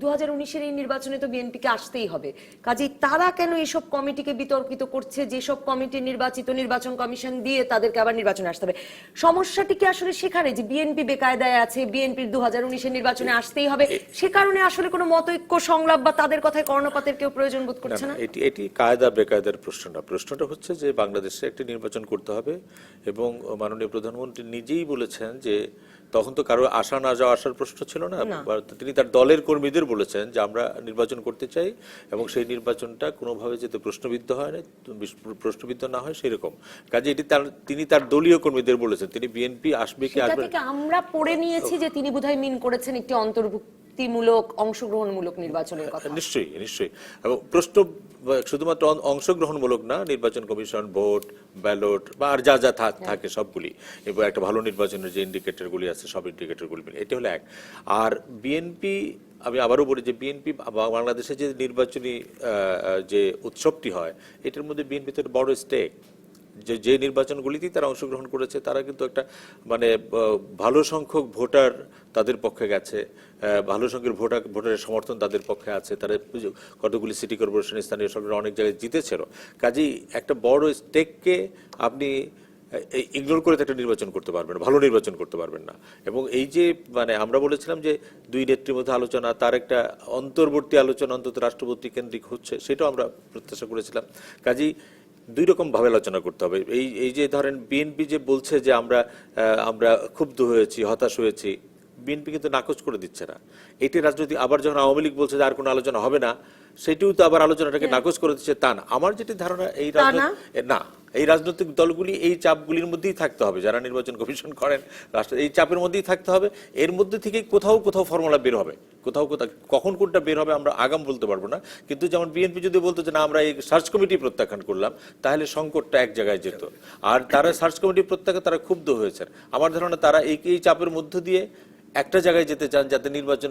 2019-এর এই নির্বাচনে তো বিএনপিকে আসতেই হবে, কাজেই তারা কেন এইসব কমিটিকে বিতর্কিত করছে, যেসব কমিটি নির্বাচিত নির্বাচন কমিশন দিয়ে তাদেরকে আবার নির্বাচনে আসতে হবে? সমস্যাটি কি আসলে সেখানে যে বিএনপি বেকায়দায় আছে, বিএনপির 2019-এর নির্বাচনে আসতেই হবে, সে কারণে আসলে কোনো মতৈক্য সংলাপ বা তাদের কথায় কর্ণপাতের কেউ প্রয়োজন বোধ করছে না? এটি কায়দা বেকায়দার প্রশ্ন না। প্রশ্নটা হচ্ছে যে বাংলাদেশে একটি নির্বাচন করতে হবে, এবং মাননীয় প্রধানমন্ত্রী নিজেই বলেছেন যে তখন তো কারো আসা না যাওয়া আসার প্রশ্ন ছিল না। তিনি তার দলের কর্মীদের বলেছেন যে আমরা নির্বাচন করতে চাই, এবং সেই নির্বাচনটা কোনোভাবে যাতে প্রশ্নবিদ্ধ হয় না, প্রশ্নবিদ্ধ না হয় সেরকম কাজে তিনি তার দলীয় কর্মীদের বলেছেন। তিনি বিএনপি আসবে কি আসবে, আমরা পড়ে নিয়েছি যে তিনি বোধহয় মিন করেছেন একটি অন্তর্ভুক্তিমূলক অংশগ্রহণমূলক নির্বাচনের কথা। নিশ্চয়ই এবং প্রশ্ন শুধুমাত্র অংশগ্রহণমূলক না, নির্বাচন কমিশন, ভোট, ব্যালট বা আর যা যা থাকে সবগুলি, এবং একটা ভালো নির্বাচনের যে ইন্ডিকেটরগুলি আছে সব ইন্ডিকেটরগুলি মিলে, এটা হলো এক। আর বিএনপি, আমি আবারও বলি যে বিএনপি বাংলাদেশে যে নির্বাচনী যে উৎসবটি হয়, এটার মধ্যে বিএনপি তো বড় স্টেক। যে নির্বাচনগুলিতেই তারা অংশগ্রহণ করেছে, তারা কিন্তু একটা মানে ভালো সংখ্যক ভোটার তাদের পক্ষে গেছে, ভালো সংখ্যক ভোটারের সমর্থন তাদের পক্ষে আছে, তারা কতগুলি সিটি কর্পোরেশন, স্থানীয় সরকার অনেক জায়গায় জিতেছিল। কাজেই একটা বড় স্টেককে আপনি ইগনোর করে তো একটা নির্বাচন করতে পারবেন না, ভালো নির্বাচন করতে পারবেন না। এবং এই যে মানে আমরা বলেছিলাম যে দুই নেত্রীর মধ্যে আলোচনা, তার একটা অন্তর্বর্তী আলোচনা অন্তত রাষ্ট্রপতি কেন্দ্রিক হচ্ছে, সেটাও আমরা প্রত্যাশা করেছিলাম। কাজেই দুই রকম ভাবে আলোচনা করতে হবে। এই যে ধরেন বিএনপি যে বলছে যে আমরা ক্ষুব্ধ হয়েছি, হতাশ হয়েছি, বিএনপি কিন্তু নাকচ করে দিচ্ছে না। এটি রাজনৈতিক, আবার যখন আওয়ামী লীগ বলছে যে আর কোনো আলোচনা হবে না, সেটিও তো আবার আলোচনাটাকে নাকচ করে দিচ্ছে তা না। আমার যেটি ধারণা এই রাজনৈতিক দলগুলি এই চাপগুলির মধ্যেই থাকতে হবে, যারা নির্বাচন কমিশন করেন রাষ্ট্র, এই চাপের মধ্যেই থাকতে হবে। এর মধ্যে থেকে কোথাও ফর্মুলা বের হবে, কোথাও কখন কোনটা বের হবে আমরা আগাম বলতে পারবো না। কিন্তু যেমন বিএনপি যদি বলতো যে না আমরা এই সার্চ কমিটি প্রত্যাখ্যান করলাম, তাহলে সংকটটা এক জায়গায় যেত। আর তারা সার্চ কমিটি প্রত্যাখ্যান, তারা ক্ষুব্ধ হয়েছেন। আমার ধারণা তারা এই চাপের মধ্য দিয়ে একটা জায়গায় যেতে চান, যাতে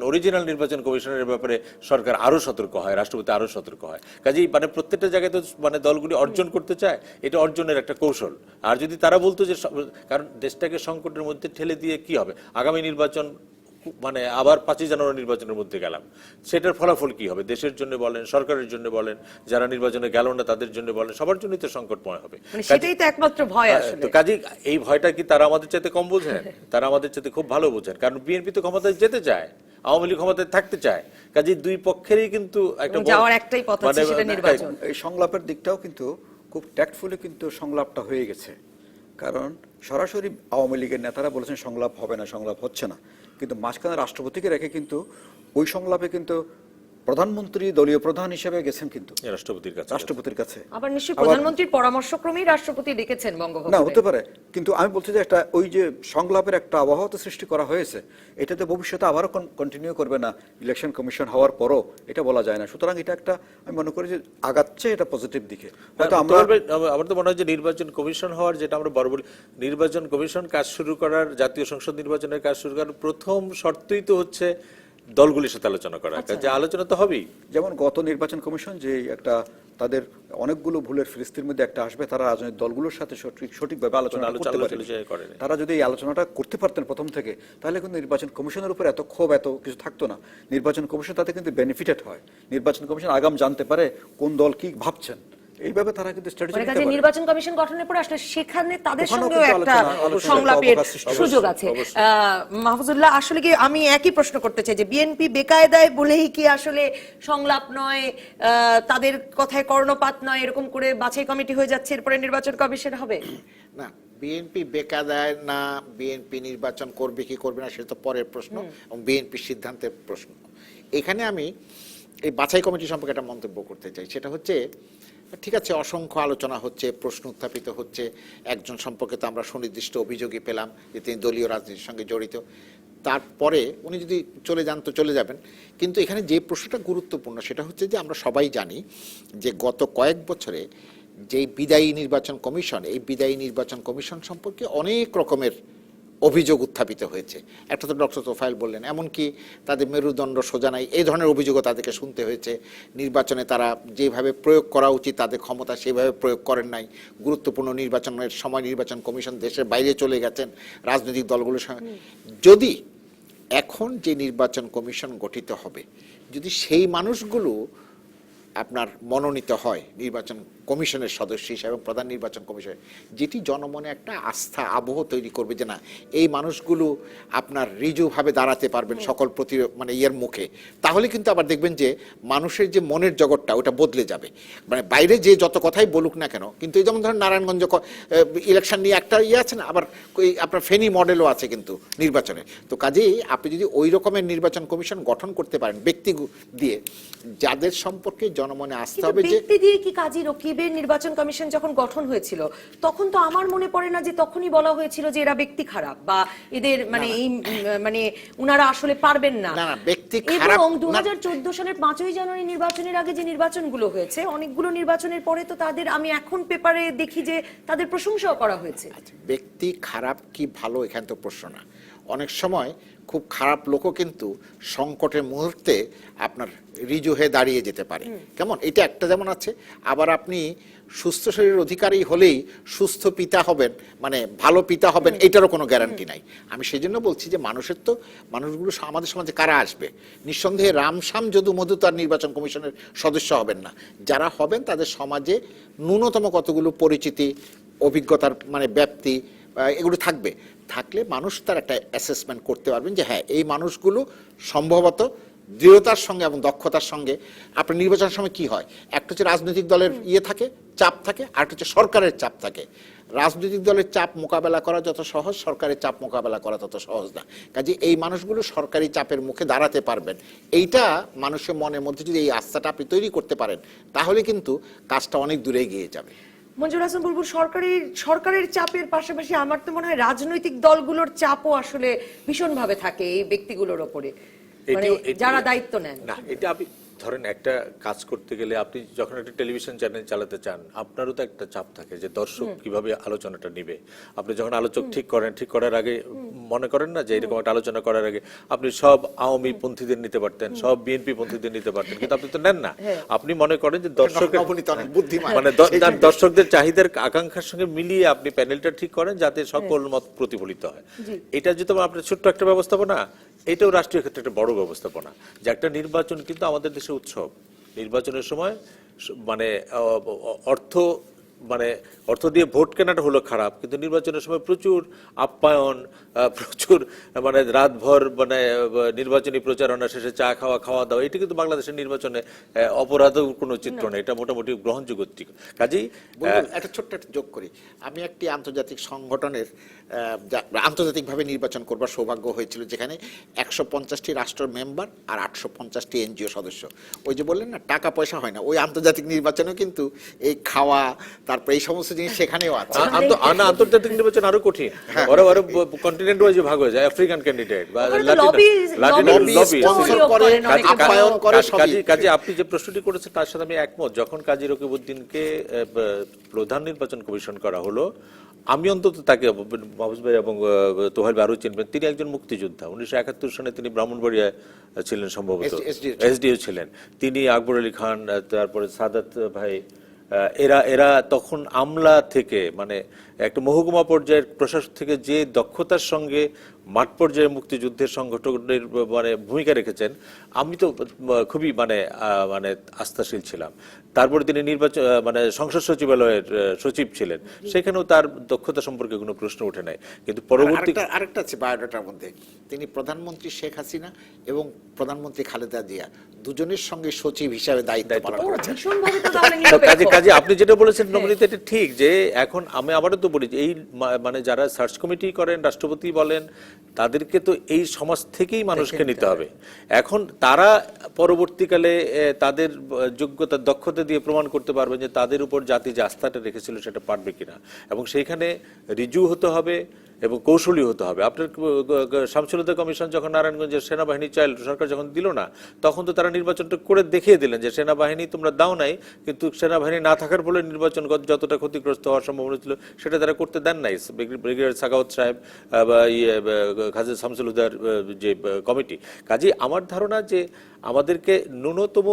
অরিজিনাল নির্বাচন কমিশনের ব্যাপারে সরকার আরো সতর্ক হয়, রাষ্ট্রপতি আরো সতর্ক হয়। কাজেই মানে প্রত্যেকটা জায়গায় তো মানে দলগুলি অর্জন করতে চায়, এটা অর্জনের একটা কৌশল। আর যদি তারা বলতো যে, কারণ দেশটাকে সংকটের মধ্যে ঠেলে দিয়ে কি হবে, আগামী নির্বাচন মানে আবার 5ই জানুয়ারি নির্বাচনের মধ্যে গেলাম, সেটার ফলাফল কি হবে দেশের জন্য বলেন, সরকারের জন্য বলেন, যারা নির্বাচনে গেল না তাদের জন্য বলেন, সবার জন্যই তো সংকটময় হবে। সেটাই তো একমাত্র ভয় আসলে। তো কাজেই এই ভয়টা কি তারা আমাদের চাইতে কম বোঝেন? তারা আমাদের চাইতে খুব ভালো বোঝেন, কারণ বিএনপি তো ক্ষমতায় যেতে চায়, আওয়ামী লীগ ক্ষমতায় থাকতে চায়। কাজেই দুই পক্ষেরই কিন্তু একটা যাওয়ার একটাই পথ আছে, সেটা নির্বাচন। এই সংলাপের দিকটাও কিন্তু খুব ট্যাক্টফুলি কিন্তু সংলাপটা হয়ে গেছে, কারণ সরাসরি আওয়ামী লীগের নেতারা বলেছেন সংলাপ হবে না, সংলাপ হচ্ছে না, কিন্তু মাঝখানে রাষ্ট্রপতিকে রেখে কিন্তু ওই সংলাপে কিন্তু প্রধানমন্ত্রী দলীয় প্রধান হিসেবে গেছেন কিন্তু রাষ্ট্রপতির কাছে। আবার নিশ্চয়ই প্রধানমন্ত্রীর পরামর্শক্রমেই রাষ্ট্রপতি ডেকেছেন বঙ্গভবনে। না হতে পারে, কিন্তু আমি বলছি যে একটা ওই যে সংলাপের একটা আবহাওয়া তো সৃষ্টি করা হয়েছে, এটাতে ভবিষ্যতে আবারও কন্টিনিউ করবে না ইলেকশন কমিশন হওয়ার পরও, এটা বলা যায় না। সুতরাং এটা একটা, আমি মনে করি যে আগাচ্ছে এটা পজিটিভ দিকে। হয়তো আমার তো মনে হয় যে নির্বাচন কমিশন হওয়ার, যেটা আমরা বড় বলি, নির্বাচন কমিশন কাজ শুরু করার, জাতীয় সংসদ নির্বাচনের কাজ শুরু করার প্রথম শর্তই তো হচ্ছে দলগুলির সাথে আলোচনা করা। যে আলোচনা তো হবেই। যেমন গত নির্বাচন কমিশন যে একটা তাদের অনেকগুলো ভুলের ফিরিস্তির মধ্যে একটা আসবে, তারা রাজনৈতিক দলগুলোর সাথে সঠিকভাবে আলোচনা করতে পারে। তারা যদি এই আলোচনাটা করতে পারতেন প্রথম থেকে, তাহলে কিন্তু নির্বাচন কমিশনের উপর এত ক্ষোভ, এত কিছু থাকতো না। নির্বাচন কমিশন তাতে কিন্তু বেনিফিটেড হয়। নির্বাচন কমিশন আগাম জানতে পারে কোন দল কি ভাবছেন, এইভাবে তারা কিন্তু স্ট্র্যাটেজি। নির্বাচন কমিশন গঠনের পর আসলে সেখানে তাদের সঙ্গেও একটা সংলাপের সুযোগ আছে। মাহফুজুল্লাহ, আসলে কি আমি একই প্রশ্ন করতে চাই যে বিএনপি বেকায়দায় বলেই কি আসলে সংলাপ নয়, তাদের কথায় কর্ণপাত নয়, এরকম করে বাছাই কমিটি হয়ে যাচ্ছে, এরপরে নির্বাচন কমিশন হবে? না, বিএনপি বেকায়দায় না, বিএনপি নির্বাচন করবে কি করবে না সেটা তো পরের প্রশ্ন এবং বিএনপির সিদ্ধান্তের প্রশ্ন। এখানে আমি এই বাছাই কমিটি সম্পর্কে একটা মন্তব্য করতে চাই। সেটা হচ্ছে, ঠিক আছে, অসংখ্য আলোচনা হচ্ছে, প্রশ্ন উত্থাপিত হচ্ছে, একজন সম্পর্কে তো আমরা সুনির্দিষ্ট অভিযোগই পেলাম যে তিনি দলীয় রাজনীতির সঙ্গে জড়িত। তারপরে উনি যদি চলে যান তো চলে যাবেন, কিন্তু এখানে যে প্রশ্নটা গুরুত্বপূর্ণ সেটা হচ্ছে যে আমরা সবাই জানি যে গত কয়েক বছরে যে বিদায়ী নির্বাচন কমিশন, এই বিদায়ী নির্বাচন কমিশন সম্পর্কে অনেক রকমের অভিযোগ উত্থাপিত হয়েছে। একটা তো ডক্টর তোফায়েল বললেন, এমনকি তাদের মেরুদণ্ড সোজা নাই, এই ধরনের অভিযোগও তাদেরকে শুনতে হয়েছে। নির্বাচনে তারা যেভাবে প্রয়োগ করা উচিত তাদের ক্ষমতা সেভাবে প্রয়োগ করেন নাই। গুরুত্বপূর্ণ নির্বাচনের সময় নির্বাচন কমিশন দেশের বাইরে চলে গেছেন রাজনৈতিক দলগুলোর সঙ্গে। যদি এখন যে নির্বাচন কমিশন গঠিত হবে, যদি সেই মানুষগুলো আপনার মনোনীত হয় নির্বাচন কমিশনের সদস্য হিসাবে, প্রধান নির্বাচন কমিশন, যেটি জনমনে একটা আস্থা আবহ তৈরি করবে যে না, এই মানুষগুলো আপনার ঋজুভাবে দাঁড়াতে পারবেন সকল মানে ইয়ের মুখে, তাহলে কিন্তু আবার দেখবেন যে মানুষের যে মনের জগৎটা ওটা বদলে যাবে। মানে বাইরে যে যত কথাই বলুক না কেন, কিন্তু এই যেমন ধরেন নারায়ণগঞ্জ ইলেকশন নিয়ে একটা ইয়ে আছে না, আবার আপনার ফেনী মডেলও আছে কিন্তু নির্বাচনে। তো কাজেই আপনি যদি ওই রকমের নির্বাচন কমিশন গঠন করতে পারেন ব্যক্তি দিয়ে, যাদের সম্পর্কে জনমনে আসতে হবে যে ব্যক্তি দিয়ে কি কাজী রকিবের নির্বাচন কমিশন যখন গঠন হয়েছিল তখন তো আমার মনে পড়ে না যে তখনই বলা হয়েছিল যে এরা ব্যক্তি খারাপ বা এদের মানে এই মানে উনারা আসলে পারবেন না। না, ব্যক্তি খারাপ। এবং 2014 সালের 5ই জানুয়ারি নির্বাচনের আগে যে নির্বাচনগুলো হয়েছে, অনেকগুলো নির্বাচনের পরে তো তাদের, আমি এখন পেপারে দেখি যে তাদের প্রশংসাও করা হয়েছে। ব্যক্তি খারাপ কি ভালো এখানে তো প্রশ্ন না। অনেক সময় খুব খারাপ লোকও কিন্তু সংকটের মুহূর্তে আপনার ঋজু হয়ে দাঁড়িয়ে যেতে পারে। কেমন, এটা একটা যেমন আছে। আবার আপনি সুস্থ শরীরের অধিকারী হলেই সুস্থ পিতা হবেন, মানে ভালো পিতা হবেন, এটারও কোনো গ্যারান্টি নাই। আমি সেই জন্য বলছি যে মানুষগুলো আমাদের সমাজে কারা আসবে, নিঃসন্দেহে রামশ্যাম যদু মধু তার নির্বাচন কমিশনের সদস্য হবেন না। যারা হবেন তাদের সমাজে ন্যূনতম কতগুলো পরিচিতি, অভিজ্ঞতার মানে ব্যাপ্তি এগুলো থাকলে মানুষ তার একটা অ্যাসেসমেন্ট করতে পারবেন যে হ্যাঁ এই মানুষগুলো সম্ভবত দৃঢ়তার সঙ্গে এবং দক্ষতার সঙ্গে। আপনার নির্বাচনের সময় কি হয়, একটা হচ্ছে রাজনৈতিক দলের থাকে, চাপ থাকে, আর একটা হচ্ছে সরকারের চাপ থাকে। রাজনৈতিক দলের চাপ মোকাবেলা করা যত সহজ, সরকারের চাপ মোকাবেলা করা তত সহজ না। কাজে এই মানুষগুলো সরকারি চাপের মুখে দাঁড়াতে পারবেন, এইটা মানুষের মনের মধ্যে যদি এই আস্থাটা আপনি তৈরি করতে পারেন, তাহলে কিন্তু কাজটা অনেক দূরে এগিয়ে যাবে। মঞ্জুর হাসান বুলবুল, সরকারের চাপের পাশাপাশি আমার তো মনে হয় রাজনৈতিক দলগুলোর চাপও আসলে ভীষণভাবে থাকে এই ব্যক্তিগুলোর ওপরে, মানে যারা দায়িত্ব নেন। না, এটা আপনি ধরেন একটা কাজ করতে গেলে আপনি যখন একটা টেলিভিশন চ্যানেল চালাতে চান, আপনারও তো একটা চাপ থাকে যে দর্শক কিভাবে আলোচনাটা নিবে। আপনি যখন আলোচক ঠিক করার আগে মনে করেন না যে এরকম একটা আলোচনা করার আগে আপনি সব আওয়ামী পন্থীদের নিতে পারতেন, সব বিএনপি পন্থীদের নিতে পারতেন, কিন্তু আপনি তো নেন না। আপনি মনে করেন যে দর্শকের মানে দর্শকদের চাহিদার আকাঙ্ক্ষার সঙ্গে মিলিয়ে আপনি প্যানেলটা ঠিক করেন যাতে সকল মত প্রতিফলিত হয়। এটা যদি আপনার ছোট্ট একটা ব্যবস্থাপনা, এটাও রাষ্ট্রীয় ক্ষেত্রে একটা বড় ব্যবস্থাপনা যে একটা নির্বাচন কিন্তু আমাদের দেশে উৎসব। নির্বাচনের সময় মানে অর্থ দিয়ে ভোট কেনাটা হলো খারাপ, কিন্তু নির্বাচনের সময় প্রচুর আপ্যায়ন, প্রচুর মানে রাতভর মানে নির্বাচনী প্রচারণা শেষে চা খাওয়া দাওয়া, এটা কিন্তু বাংলাদেশের নির্বাচনে অপরাধ কোনো চিত্র নেই, এটা মোটামুটি গ্রহণযোগ্য। কাজেই একটা ছোট্ট একটা যোগ করি, আমি একটি আন্তর্জাতিক সংগঠনের আন্তর্জাতিকভাবে নির্বাচন করবার সৌভাগ্য হয়েছিল, যেখানে 150টি রাষ্ট্র মেম্বার আর 850টি এনজিও সদস্য। ওই যে বললেন না টাকা পয়সা হয় না, ওই আন্তর্জাতিক নির্বাচনেও কিন্তু এই খাওয়া, তারপরে এই সমস্ত জিনিস সেখানেও আছে। আন্তর্জাতিক নির্বাচন আরো কঠিন, ওরা কন্টিনেন্ট ওয়াইজ ভাগ হয়ে যায়, আফ্রিকান ক্যান্ডিডেট বা কাজে আপনি যে প্রশ্নটি করেছেন তার সাথে আমি একমত। যখন কাজী রকিবউদ্দিনকে প্রধান নির্বাচন কমিশন করা হলো, আমি অন্তত তাকে, মাহফুজ ভাই এবং তোহাইল ভাই আরো চিনবেন, তিনি একজন মুক্তিযোদ্ধা। 1971 সনে তিনি ব্রাহ্মণবাড়িয়ায় ছিলেন, সম্ভবত এসডিও ছিলেন তিনি, আকবর আলী খান, তারপরে সাদাত ভাই, এরা তখন আমলা থেকে মানে একটা মহকুমা পর্যায়ের প্রশাসক থেকে যে দক্ষতার সঙ্গে মাঠ পর্যায়ে মুক্তিযুদ্ধের সংগঠনের মানে ভূমিকা রেখেছেন, আমি তো খুবই মানে আস্থাশীল ছিলাম। তারপরে তিনি নির্বাচন মানে সংসদ সচিবালয়ের সচিব ছিলেন, সেখানেও তার দক্ষতা সম্পর্কে কোনো প্রশ্ন ওঠে নাই। কিন্তু পরবর্তী আরেকটা আছে বায়োডাটার মধ্যে, তিনি প্রধানমন্ত্রী শেখ হাসিনা এবং প্রধানমন্ত্রী খালেদা জিয়া দুজনের সঙ্গে সচিব হিসাবে দায়িত্ব পালন করেছেন। কাজে আপনি যেটা বলেছেন নবনীত, এটা ঠিক যে এখন আমি আবারও তো বলি এই মানে যারা সার্চ কমিটি করেন, রাষ্ট্রপতি বলেন, তাদেরকে তো এই সমাজ থেকেই মানুষকে নিতে হবে। এখন তারা পরবর্তীকালে তাদের যোগ্যতা দক্ষতা দিয়ে প্রমাণ করতে পারবে যে তাদের উপর জাতি যে আস্থাটা রেখেছিল সেটা পারবে কিনা, এবং সেইখানে রিজু হতে হবে এবং কৌশলী হতে হবে। আপনার শামসুল কমিশন যখন নারায়ণগঞ্জের সেনাবাহিনী চাইল, সরকার যখন দিল না, তখন তো তারা নির্বাচনটা করে দেখিয়ে দিলেন যে সেনাবাহিনী তোমরা দাও নাই, কিন্তু সেনাবাহিনী না থাকার ফলে নির্বাচন যতটা ক্ষতিগ্রস্ত হওয়ার সম্ভাবনা ছিল সেটা তারা করতে দেন নাই। ব্রিগেডিয়ার সাখাওয়াত সাহেব বা খাজা শামসুল হুদার যে কমিটি। কাজেই আমার ধারণা যে আমাদেরকে ন্যূনতম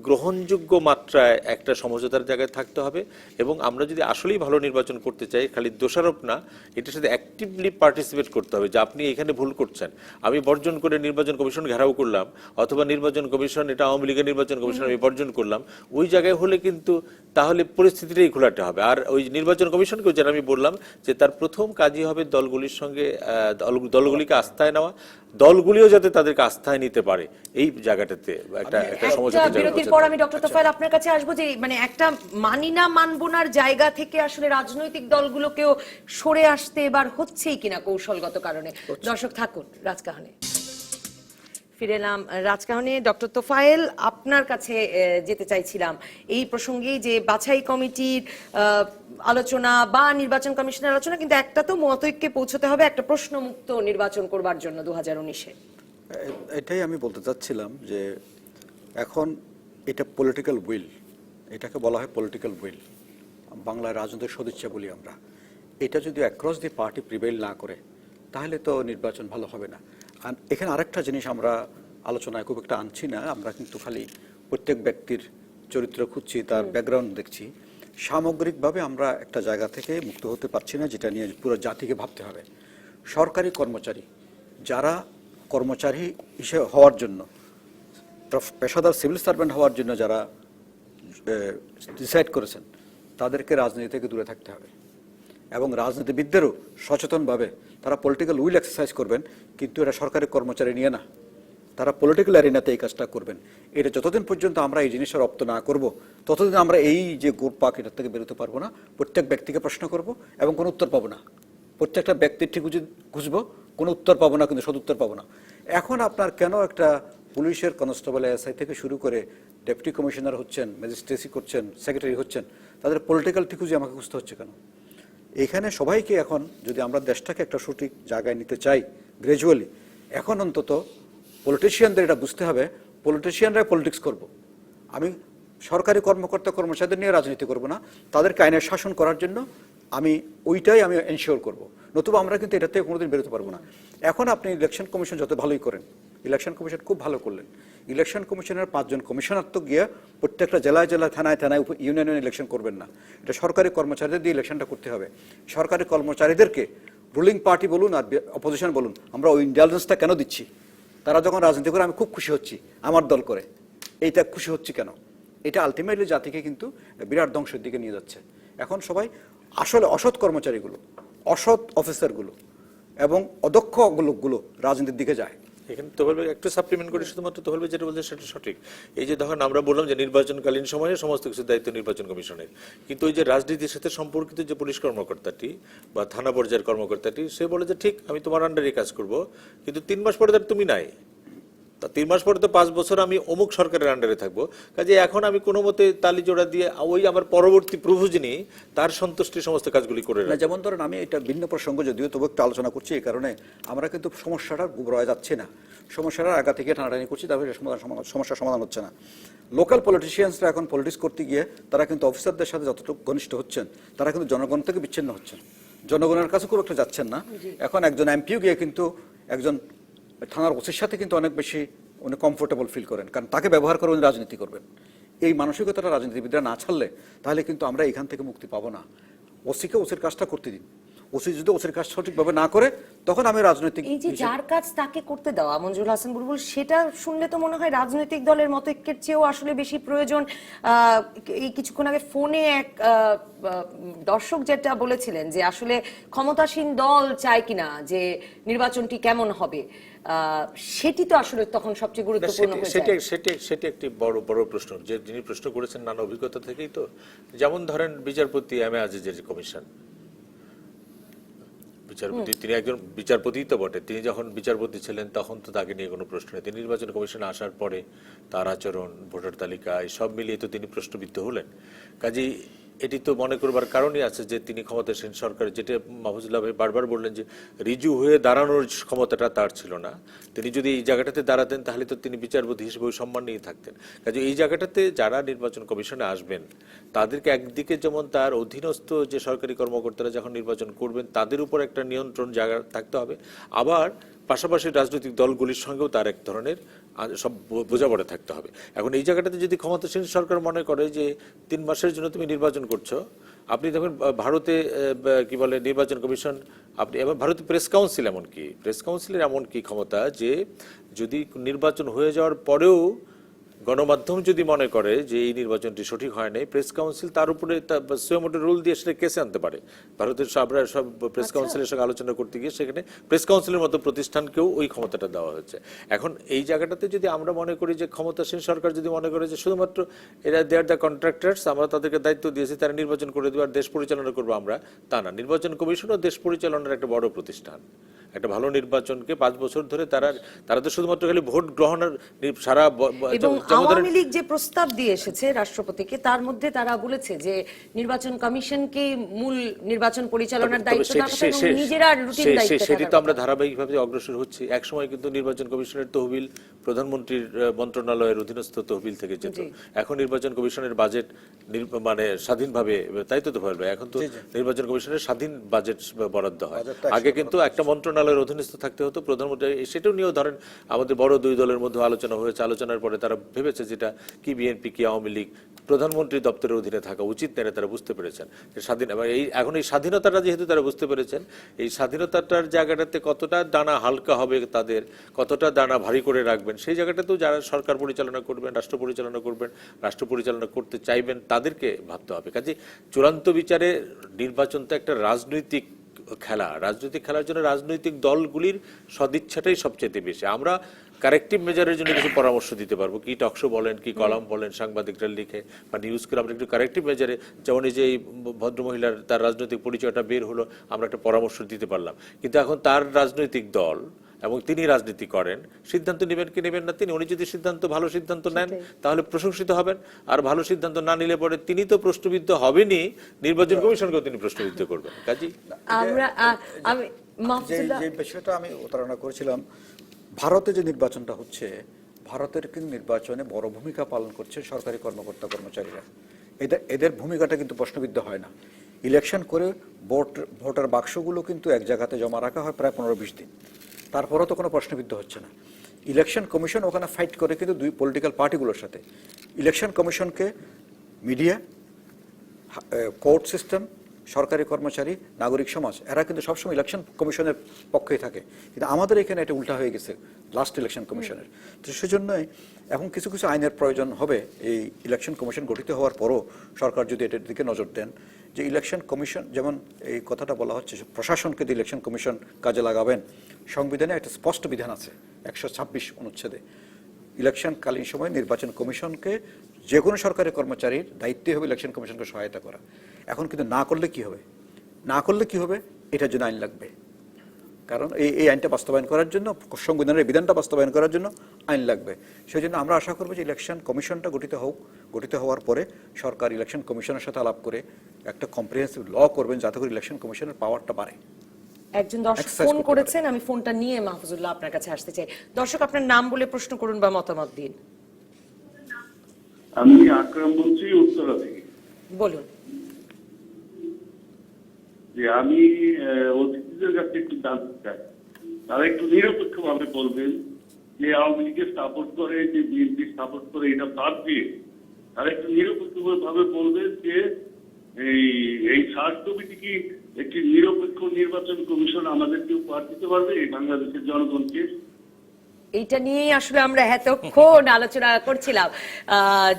গ্রহণযোগ্য মাত্রায় একটা সমঝোতার জায়গায় থাকতে হবে, এবং আমরা যদি আসলেই ভালো নির্বাচন করতে চাই, খালি দোষারোপ না, এটার সাথে অ্যাক্টিভলি পার্টিসিপেট করতে হবে যে আপনি এখানে ভুল করছেন। আমি বর্জন করে নির্বাচন কমিশন ঘেরাও করলাম, অথবা নির্বাচন কমিশন এটা আওয়ামী লীগের নির্বাচন কমিশন আমি বর্জন করলাম, ওই জায়গায় হলে কিন্তু তাহলে পরিস্থিতিটাই ঘোলাটে হবে। আর ওই নির্বাচন কমিশনকেও যেটা আমি বললাম যে তার প্রথম কাজই হবে দলগুলির সঙ্গে দলগুলিকে আস্থায় নেওয়া, দলগুলিও যাতে তাদেরকে আস্থায় নিতে পারে, এই জায়গাটাতে একটা সমঝোতা। বিরতির পর আমি ডক্টর তোফায়েল আপনার কাছে আসবো যে মানে একটা মানি না মানবোনার জায়গা থেকে আসলে রাজনৈতিক দলগুলোকেও সরে আসতে এবার হচ্ছেই কিনা কৌশলগত কারণে। দর্শক থাকুন রাজকাহনে। ফিরে এলাম রাজকাহনে। ডক্টর তোফায়েল, আপনার কাছে যেতে চাইছিলাম এই প্রসঙ্গে যে বাছাই কমিটির আলোচনা বা নির্বাচন কমিশনের আলোচনা, কিন্তু একটা তো মতৈক্যে পৌঁছতে হবে একটা প্রশ্নমুক্ত নির্বাচন করবার জন্য 2019-এ। এটাই আমি বলতে চাচ্ছিলাম যে এখন এটা পলিটিক্যাল উইল, এটাকে বলা হয় পলিটিক্যাল উইল, বাংলায় রাজনৈতিক সদিচ্ছা বলি আমরা। এটা যদি অ্যাক্রস দি পার্টি প্রিভেইল না করে তাহলে তো নির্বাচন ভালো হবে না। আর এখানে আরেকটা জিনিস আমরা আলোচনায় খুব একটা আনছি না, আমরা কিন্তু খালি প্রত্যেক ব্যক্তির চরিত্র খুঁজছি, তার ব্যাকগ্রাউন্ড দেখছি। সামগ্রিকভাবে আমরা একটা জায়গা থেকে মুক্ত হতে পারছি না, যেটা নিয়ে পুরো জাতিকে ভাবতে হবে। সরকারি কর্মচারী, যারা কর্মচারী হিসেবে হওয়ার জন্য, পেশাদার সিভিল সার্ভেন্ট হওয়ার জন্য যারা ডিসাইড করেছেন, তাদেরকে রাজনীতি থেকে দূরে থাকতে হবে। এবং রাজনীতিবিদদেরও সচেতনভাবে তারা পলিটিক্যাল উইল এক্সারসাইজ করবেন, কিন্তু এটা সরকারি কর্মচারী নিয়ে না, তারা পলিটিক্যাল অ্যারিনাতে এই কাজটা করবেন। এটা যতদিন পর্যন্ত আমরা এই জিনিসটা রপ্ত না করব, ততদিন আমরা এই যে গোড়পাক এটার থেকে বেরোতে পারবো না। প্রত্যেক ব্যক্তিকে প্রশ্ন করব এবং কোনো উত্তর পাবো না, প্রত্যেকটা ব্যক্তির ঠিক খুঁজবো, কোনো উত্তর পাবো না, কিন্তু সদুত্তর পাবো না। এখন আপনার কেন একটা পুলিশের কনস্টেবল এসআই থেকে শুরু করে ডেপুটি কমিশনার হচ্ছেন, ম্যাজিস্ট্রেসি করছেন, সেক্রেটারি হচ্ছেন, তাদের পলিটিক্যাল ঠিকুজি আমাকে খুঁজতে হচ্ছে কেন? এখানে সবাইকে এখন যদি আমরা দেশটাকে একটা সঠিক জায়গায় নিতে চাই গ্র্যাজুয়ালি, এখন অন্তত পলিটিশিয়ানদের এটা বুঝতে হবে, পলিটিশিয়ানরাই পলিটিক্স করব। আমি সরকারি কর্মকর্তা কর্মচারীদের নিয়ে রাজনীতি করব না, তাদেরকে আইনের শাসন করার জন্য আমি ওইটাই আমি এনশিওর করব, নতুবা আমরা কিন্তু এটা থেকে কোনোদিন বেরোতে পারবো না। এখন আপনি ইলেকশন কমিশন যত ভালোই করেন, ইলেকশন কমিশন খুব ভালো করলেন, ইলেকশন কমিশনের 5 জন কমিশনার তো গিয়ে প্রত্যেকটা জেলায় জেলায় থানায় থানায় ইউনিয়নে ইলেকশন করবেন না, এটা সরকারি কর্মচারীদের দিয়ে ইলেকশনটা করতে হবে। সরকারি কর্মচারীদেরকে রুলিং পার্টি বলুন আর অপোজিশন বলুন, আমরা ওই ইন্টেলিজেন্সটা কেন দিচ্ছি? তারা যখন রাজনীতি করে আমি খুব খুশি হচ্ছি, আমার দল করে, এইটা খুশি হচ্ছি কেন? এটা আলটিমেটলি জাতিকে কিন্তু বিরাট ধ্বংসের দিকে নিয়ে যাচ্ছে। এখন সবাই আসলে অসৎ কর্মচারীগুলো, অসৎ অফিসারগুলো এবং অদক্ষ লোকগুলো রাজনীতির দিকে যায়। এখানে তোহেল ভাই একটু সাপ্লিমেন্ট করে, শুধুমাত্র তোহেল ভাই যেটা বলছে সেটা সঠিক। এই যে ধরেন আমরা বললাম যে নির্বাচনকালীন সময়ে সমস্ত কিছু দায়িত্ব নির্বাচন কমিশনের, কিন্তু ওই যে রাজনীতির সাথে সম্পর্কিত যে পুলিশ কর্মকর্তাটি বা থানা পর্যায়ের কর্মকর্তাটি, সে বলে যে ঠিক আমি তোমার আন্ডারে কাজ করব, কিন্তু 3 মাস পরে তার তুমি নাই, তা 3 মাস পরে তো 5 বছর আমি অমুক সরকারের আন্ডারে থাকবো। কাজে এখন আমি কোনো মতে তালি জোড়া দিয়ে ওই আমার পরবর্তী প্রভু যিনি, তার সন্তুষ্টির সমস্ত কাজগুলি করে রাখবো। যেমন ধরেন আমি এটা ভিন্ন প্রসঙ্গ যদিও তবু একটু আলোচনা করছি, এই কারণে আমরা কিন্তু সমস্যাটা গুবরায় যাচ্ছে না, সমস্যাটা আগা থেকে টানাটানি করছি, তারপরে সমস্যার সমাধান হচ্ছে না। লোকাল পলিটিশিয়ানসরা এখন পলিটিক্স করতে গিয়ে তারা কিন্তু অফিসারদের সাথে যতটুকু ঘনিষ্ঠ হচ্ছেন, তারা কিন্তু জনগণ থেকে বিচ্ছিন্ন হচ্ছেন, জনগণের কাছে খুব একটা যাচ্ছেন না। এখন একজন এমপিও গিয়ে কিন্তু একজন থানার ওসির সাথে কিন্তু অনেক বেশি উনি কমফোর্টেবল ফিল করেন, কারণ তাকে ব্যবহার করে উনি রাজনীতি করবেন। এই মানসিকতাটা রাজনীতিবিদরা না ছাড়লে তাহলে কিন্তু আমরা এখান থেকে মুক্তি পাবো না। ওসিকে ওসির কাজটা করতে দিন, ওসি যদি ওসির কাজ সঠিকভাবে না করে তখন আমি রাজনৈতিক এই যে যার কাজ তাকে করতে দেওয়া, মঞ্জুর হাসান বুলবুল, সেটা শুনলে তো মনে হয় রাজনৈতিক দলের মতৈক্যের চেয়েও আসলে বেশি প্রয়োজন। এই কিছুক্ষণ আগে ফোনে এক দর্শক যেটা বলেছিলেন যে আসলে ক্ষমতাসীন দল চায় কিনা যে নির্বাচনটি কেমন হবে, সেটি তো আসলে তখন সবচেয়ে গুরুত্বপূর্ণ হয়ে যায়। সেটি একটি বড় বড় প্রশ্ন, যে যিনি প্রশ্ন করেছেন নানা অভিজ্ঞতা থেকেই তো। যেমন ধরেন বিচারপতি এম এ আজিজের কমিশন, বিচারপতি তিনি একজন বিচারপতি তো বটে, তিনি যখন বিচারপতি ছিলেন তখন তো তাকে নিয়ে কোনো প্রশ্ন নেই। তিনি নির্বাচন কমিশনে আসার পরে তার আচরণ, ভোটার তালিকা, সব মিলিয়ে তো তিনি প্রশ্নবিদ্ধ হলেন। কাজেই এটি তো মনে করবার কারণই আছে যে তিনি ক্ষমতাসীন সরকার, যেটা মাহফুজুল্লাহ ভাই বারবার বললেন যে রিজু হয়ে দাঁড়ানোর ক্ষমতাটা তার ছিল না। তিনি যদি এই জায়গাটাতে দাঁড়াতেন তাহলে তো তিনি বিচারপতি হিসেবে ওই সম্মান নিয়ে থাকতেন। কাজে এই জায়গাটাতে যারা নির্বাচন কমিশনে আসবেন তাদেরকে একদিকে যেমন তার অধীনস্থ যে সরকারি কর্মকর্তারা যখন নির্বাচন করবেন তাদের উপর একটা নিয়ন্ত্রণ জায়গা থাকতে হবে, আবার পাশাপাশি রাজনৈতিক দলগুলির সঙ্গেও তার এক ধরনের সব বোঝাপড়া থাকতে হবে। এখন এই জায়গাটাতে যদি ক্ষমতাসীন সরকার মনে করে যে 3 মাসের জন্য তুমি নির্বাচন করছো, আপনি দেখুন ভারতে কি বলে নির্বাচন কমিশন, আপনি এবং ভারতীয় প্রেস কাউন্সিল, এমনকি প্রেস কাউন্সিলের এমন কি ক্ষমতা যে যদি নির্বাচন হয়ে যাওয়ার পরেও গণমাধ্যম যদি মনে করে যে এই নির্বাচনটি সঠিক হয় নাই, প্রেস কাউন্সিল তার উপরে সুমোটো রুল দিয়ে সেটা কেসে আনতে পারে। ভারতের সব প্রেস কাউন্সিলের সঙ্গে আলোচনা করতে গিয়ে সেখানে প্রেস কাউন্সিলের মতো প্রতিষ্ঠানকেও ওই ক্ষমতাটা দেওয়া হচ্ছে। এখন এই জায়গাটাতে যদি আমরা মনে করি যে ক্ষমতাসীন সরকার যদি মনে করে যে শুধুমাত্র এরা দে আর দ্য কন্ট্রাক্টার্স, আমরা তাদেরকে দায়িত্ব দিয়েছি, তারা নির্বাচন করে দেওয়ার দেশ পরিচালনা করবো আমরা, তা না। নির্বাচন কমিশনও দেশ পরিচালনার একটা বড় প্রতিষ্ঠান। একটা ভালো নির্বাচনকে 5 বছর ধরে তারা তো শুধুমাত্র খালি ভোট গ্রহণের সারা। এবং আওয়ামী লীগ যে প্রস্তাব দিয়ে এসেছে রাষ্ট্রপতিকে, তার মধ্যে তারা বলেছে যে নির্বাচন কমিশনকে মূল নির্বাচন পরিচালনার দায়িত্ব দেওয়া হবে এবং নিজেরা রুটিন দায়িত্ব। সেটি তো আমরা ধারাবাহিকভাবে অগ্রসর হচ্ছি। এক সময় কিন্তু নির্বাচন কমিশনের তহবিল প্রধানমন্ত্রীর মন্ত্রণালয়ের অধীনস্থ তহবিল থেকে যেত, এখন নির্বাচন কমিশনের বাজেট মানে স্বাধীনভাবে, তাই তো বলবে, এখন তো নির্বাচন কমিশনের স্বাধীন বাজেট বরাদ্দ হয়। আগে কিন্তু একটা মন্ত্রণালয় মন্ত্রণালয়ের অধীনস্থ থাকতে হতো, প্রধানমন্ত্রী সেটাও নিয়েও ধরেন আমাদের বড় দুই দলের মধ্যে আলোচনা হয়েছে, আলোচনার পরে তারা ভেবেছে যেটা কি বিএনপি কি আওয়ামী লীগ প্রধানমন্ত্রী দপ্তরের অধীনে থাকা উচিত না, তারা বুঝতে পেরেছেন যে এখন এই স্বাধীনতাটা যেহেতু তারা বুঝতে পেরেছেন, এই স্বাধীনতাটার জায়গাটাতে কতটা দানা হালকা হবে তাদের, কতটা দানা ভারী করে রাখবেন, সেই জায়গাটাতেও যারা সরকার পরিচালনা করবেন, রাষ্ট্র পরিচালনা করবেন, রাষ্ট্র পরিচালনা করতে চাইবেন তাদেরকে ভাবতে হবে। কাজে চূড়ান্ত বিচারে নির্বাচন তো একটা রাজনৈতিক খেলা, রাজনৈতিক খেলার জন্য রাজনৈতিক দলগুলির সদিচ্ছাটাই সবচেয়ে বেশি। আমরা কারেক্টিভ মেজারের জন্য কিছু পরামর্শ দিতে পারবো, কি টকশো বলেন, কি কলাম বলেন, সাংবাদিকরা লিখে বা নিউজ করে আমরা একটু কারেক্টিভ মেজারে, যেমন এই যে এই ভদ্রমহিলার তার রাজনৈতিক পরিচয়টা বের হলো, আমরা একটা পরামর্শ দিতে পারলাম। কিন্তু এখন তার রাজনৈতিক দল এবং তিনি রাজনীতি করেন, সিদ্ধান্ত নেবেন কি নেবেন না তিনি, উনি যদি ভালো সিদ্ধান্ত নেন তাহলে প্রশংসিত হবেন, আর ভালো সিদ্ধান্ত না নিলে পরে তিনি তো প্রশ্নবিদ্ধ হবেনই, নির্বাচন কমিশনকেও তিনি প্রশ্নবিদ্ধ করবেন। কাজী যে বিষয়টা আমি উত্তরণা করেছিলাম, ভারতে যে নির্বাচনটা হচ্ছে, ভারতের কিন্তু নির্বাচনে বড় ভূমিকা পালন করছে সরকারি কর্মকর্তা কর্মচারীরা। এদের ভূমিকাটা কিন্তু প্রশ্নবিদ্ধ হয় না। ইলেকশন করে ভোটার বাক্সগুলো কিন্তু এক জায়গাতে জমা রাখা হয় প্রায় 15-20 দিন, তারপরও তো কোনো প্রশ্নবিদ্ধ হচ্ছে না। ইলেকশন কমিশন ওখানে ফাইট করে কিন্তু দুই পলিটিক্যাল পার্টিগুলোর সাথে। ইলেকশন কমিশনকে মিডিয়া, কোর্ট সিস্টেম, সরকারি কর্মচারী, নাগরিক সমাজ এরা কিন্তু সবসময় ইলেকশন কমিশনের পক্ষেই থাকে। কিন্তু আমাদের এখানে এটা উল্টা হয়ে গেছে লাস্ট ইলেকশন কমিশনের। তো সেজন্যই এখন কিছু কিছু আইনের প্রয়োজন হবে। এই ইলেকশন কমিশন গঠিত হওয়ার পরও সরকার যদি এটার দিকে নজর দেন, যে ইলেকশন কমিশন, যেমন এই কথাটা বলা হচ্ছে প্রশাসনকে দিয়ে ইলেকশন কমিশন কাজে লাগাবেন, সংবিধানে একটা স্পষ্ট বিধান আছে 126 অনুচ্ছেদে, ইলেকশনকালীন সময় নির্বাচন কমিশনকে যে কোনো সরকারি কর্মচারীর দায়িত্বই হবে ইলেকশন কমিশনকে সহায়তা করা। এখন কিন্তু না করলে কি হবে, এটার জন্য আইন লাগবে। কারণ এই আইনটা বাস্তবায়ন করার জন্য, সংবিধানের বিধানটা বাস্তবায়ন করার জন্য আইন লাগবে। সেই জন্য আমরা আশা করবো যে ইলেকশন কমিশনটা গঠিত হওয়ার পরে সরকার ইলেকশন কমিশনের সাথে আলাপ করে একটা কম্প্রিহেন্সিভ ল করবেন, যাতে করে ইলেকশন কমিশনের পাওয়ারটা বাড়ে। একজন দর্শক ফোন করেছেন, আমি ফোনটা নিয়ে মাহফুজুল্লাহ আপনার কাছে আসতে চাই। দর্শক, আপনার নাম বলে প্রশ্ন করুন বা মতামত দিন। আমি আকরাম বলছি উত্তরা থেকে। বলুন। যে আমি অতিথিদের কাছে একটু জানতে চাই, তারা একটু নিরপেক্ষ ভাবে বলবেন যে আওয়ামী লীগকে সাপোর্ট করে, যে বিএনপি সাপোর্ট করে, এটা বাদ দিয়ে তারা একটু নিরপেক্ষ ভাবে বলবেন যে এই সার্চ কমিটি কি একটি নিরপেক্ষ নির্বাচন কমিশন আমাদেরকে উপহার দিতে পারবে এই বাংলাদেশের জনগণকে? এইটা নিয়েই আসলে আমরা এতক্ষণ আলোচনা করছিলাম।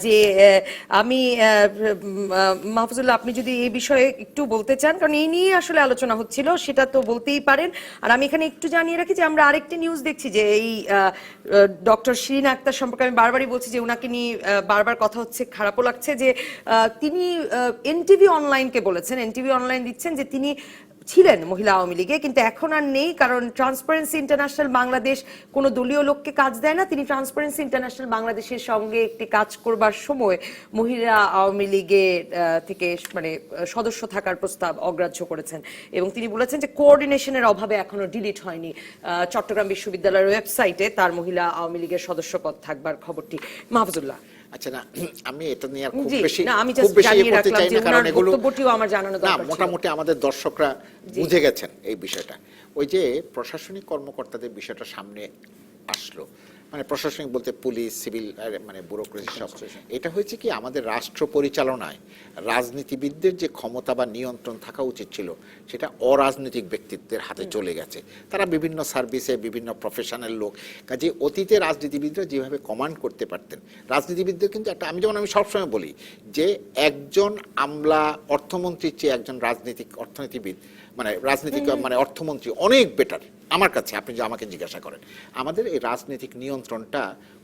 যে আমি মাহফুজুল্লাহ, আপনি যদি এই বিষয়ে একটু বলতে চান, কারণ এই নিয়ে আসলে আলোচনা হচ্ছিল, সেটা তো বলতেই পারেন। আর আমি এখানে একটু জানিয়ে রাখি যে আমরা আরেকটি নিউজ দেখছি যে এই ডক্টর শিরিন আক্তার সম্পর্কে আমি বারবারই বলছি যে ওনাকে নিয়ে বারবার কথা হচ্ছে, খারাপও লাগছে যে তিনি এনটিভি অনলাইনকে বলেছেন, এনটিভি অনলাইন দিচ্ছেন যে তিনি ছিলেন মহিলা আওয়ামী লীগে, কিন্তু এখন আর নেই, কারণ ট্রান্সপারেন্সি ইন্টারন্যাশনাল বাংলাদেশ কোনো দলীয় লোককে কাজ দেয় না। তিনি ট্রান্সপারেন্সি ইন্টারন্যাশনাল বাংলাদেশের সঙ্গে একটি কাজ করবার সময় মহিলা আওয়ামী লীগে থেকে মানে সদস্য থাকার প্রস্তাব অগ্রাহ্য করেছেন, এবং তিনি বলেছেন যে কোঅর্ডিনেশনের অভাবে এখনো ডিলিট হয়নি চট্টগ্রাম বিশ্ববিদ্যালয়ের ওয়েবসাইটে তার মহিলা আওয়ামী লীগের সদস্যপদ থাকবার খবরটি। মাহফুজুল্লাহ। আচ্ছা, না আমি এটা নিয়ে আর জি, খুব বেশি না, আমি জাস্ট জানিয়ে রাখলাম যে কারণ এগুলো বক্তব্যটিও আমার জানানো না, দরকার ছিল। মোটামুটি আমাদের দর্শকরা বুঝে গেছেন এই বিষয়টা। ওই যে প্রশাসনিক কর্মকর্তাদের বিষয়টা সামনে আসলো, মানে প্রশাসনিক বলতে পুলিশ, সিভিল, মানে ব্যুরোক্রেসি সব। এটা হয়েছে কি, আমাদের রাষ্ট্র পরিচালনায় রাজনীতিবিদদের যে ক্ষমতা বা নিয়ন্ত্রণ থাকা উচিত ছিল, সেটা অরাজনৈতিক ব্যক্তিত্বের হাতে চলে গেছে। তারা বিভিন্ন সার্ভিসে, বিভিন্ন প্রফেশনাল লোক। কাজে অতীতে রাজনীতিবিদরা যেভাবে কমান্ড করতে পারতেন, রাজনীতিবিদদের কিন্তু একটা, আমি সবসময় বলি যে একজন আমলা অর্থমন্ত্রীর চেয়ে একজন অর্থনীতিবিদ মানে রাজনীতিক মানে অর্থমন্ত্রী অনেক বেটার আমার কাছে। আপনি যে আমাকে জিজ্ঞাসা করেন, আমাদের এই রাজনৈতিক নিয়ন্ত্রণটা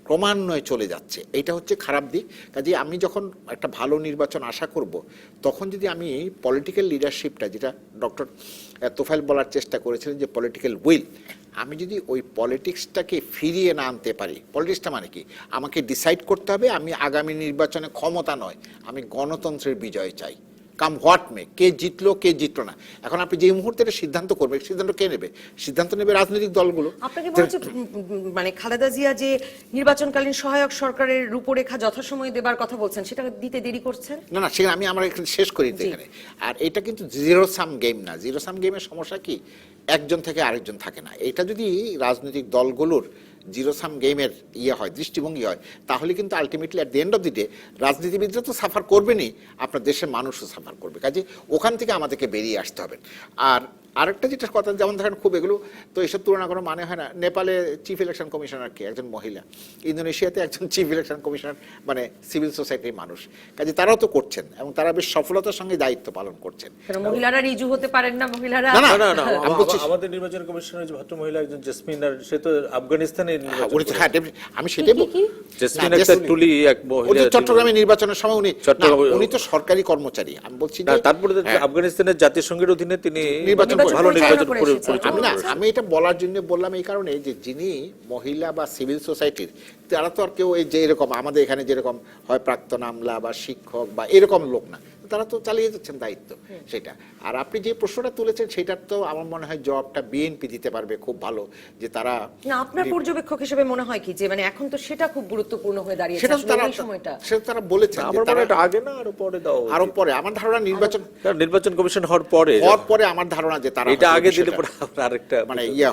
ক্রমান্বয়ে চলে যাচ্ছে, এইটা হচ্ছে খারাপ দিক। কাজে আমি যখন একটা ভালো নির্বাচন আশা করব, তখন যদি আমি পলিটিক্যাল লিডারশিপটা, যেটা ডক্টর তোফায়েল বলার চেষ্টা করেছিলেন যে পলিটিক্যাল উইল, আমি যদি ওই পলিটিক্সটাকে ফিরিয়ে না আনতে পারি, পলিটিক্সটা মানে কি, আমাকে ডিসাইড করতে হবে আমি আগামী নির্বাচনে ক্ষমতা নয়, আমি গণতন্ত্রের বিজয় চাই। কাম হোয়াট মে, কে জিতলো কে জিতলো না। এখন আপনি যে মুহূর্তে এটা সিদ্ধান্ত করবেন, সিদ্ধান্ত কে নেবে? সিদ্ধান্ত নেবে রাজনৈতিক দলগুলো। আপনাকে মনে হচ্ছে মানে খালেদা জিয়া যে নির্বাচনকালীন সহায়ক সরকারের রূপরেখা যথাসময়ে দেবার কথা বলছেন, সেটা দিতে দেরি করছেন? না না, সেখানে আমরা এখানে শেষ করি জি। এখানে। আর এটা কিন্তু জিরো সাম গেম না। জিরো সাম গেমের সমস্যা কি, একজন থেকে আরেকজন থাকে না। এটা যদি রাজনৈতিক দলগুলোর জিরো সাম গেমের হয়, দৃষ্টিভঙ্গি হয়, তাহলে কিন্তু ultimately at the end of the day রাজনীতিবিদরা তো সাফার করবেনই, আপনার দেশের মানুষও সাফার করবে। কাজে ওখান থেকে আমাদেরকে বেরিয়ে আসতে হবে। আর আরেকটা যেটা কথা, যেমন ধরেন খুব এগুলো তো এসব তুলনা করার মানে হয় না। নেপালে চিফ ইলেকশন কমিশনার কে? একজন মহিলা। ইন্দোনেশিয়াতে একজন চিফ ইলেকশন কমিশনার মানে সিভিল সোসাইটির মানুষ। কাজে তারাও তো করছেন এবং তারা বেশ সফলতার সঙ্গে দায়িত্ব পালন করছেন। কেন মহিলারা রিজু হতে পারেন না? মহিলারা না, না, না, না, আমি বলছি- আমাদের নির্বাচন কমিশনের যে ভদ্র মহিলা একজন জেসমিন, আর সে তো আফগানিস্তানের হ্যাঁ, উনি তো নির্বাচন হ্যাঁ, আমি সেটাই কি, কি? জেসমিন না, একটা জেসমিন। টুলি, এক উনি মহিলা চট্টগ্রামে নির্বাচনের সময় উনি চট্টগ্রামে- না, উনি তো সরকারি কর্মচারী। আমি বলছি না, যে তারপরে তো হ্যাঁ, আফগানিস্তানের জাতীয় সংঘের অধীনে তিনি নির্বাচন ভালো পরিচালনা নির্বাচন করে এসেছেন। আমি না, আচ্ছা। আমি এটা বলার জন্য বললাম এই কারণে যে যিনি মহিলা বা সিভিল সোসাইটির, তারা তো আর কেউ এই যে এরকম আমাদের এখানে যেরকম হয় প্রাক্তন আমলা বা শিক্ষক বা এরকম লোক না, তারা তো চালিয়ে যাচ্ছেন দায়িত্ব সেটা। আর আপনি যে প্রশ্নটা তুলেছেন সেটার তো আমার মনে হয় জবাবটা বিএনপি দিতে পারবে খুব ভালো, যে তারা না, আপনার পর্যবেক্ষক হিসেবে মনে হয় কি যে মানে এখন তো সেটা খুব গুরুত্বপূর্ণ হয়ে দাঁড়িয়েছে সেটা আসলে তারা এই সময়টা? সেটা তারা বলেছেন যে আমার মনে তারা হয় এটা আগে না আরো পরে দাও আরো পরে। আমার ধারণা নির্বাচন নির্বাচন কমিশন হওয়ার পরে হওয়ার পরে আমার ধারণা যে তারা এটা হয়তো আগে দিলে বিষয়টা- পরে আমরা আরেকটা মানে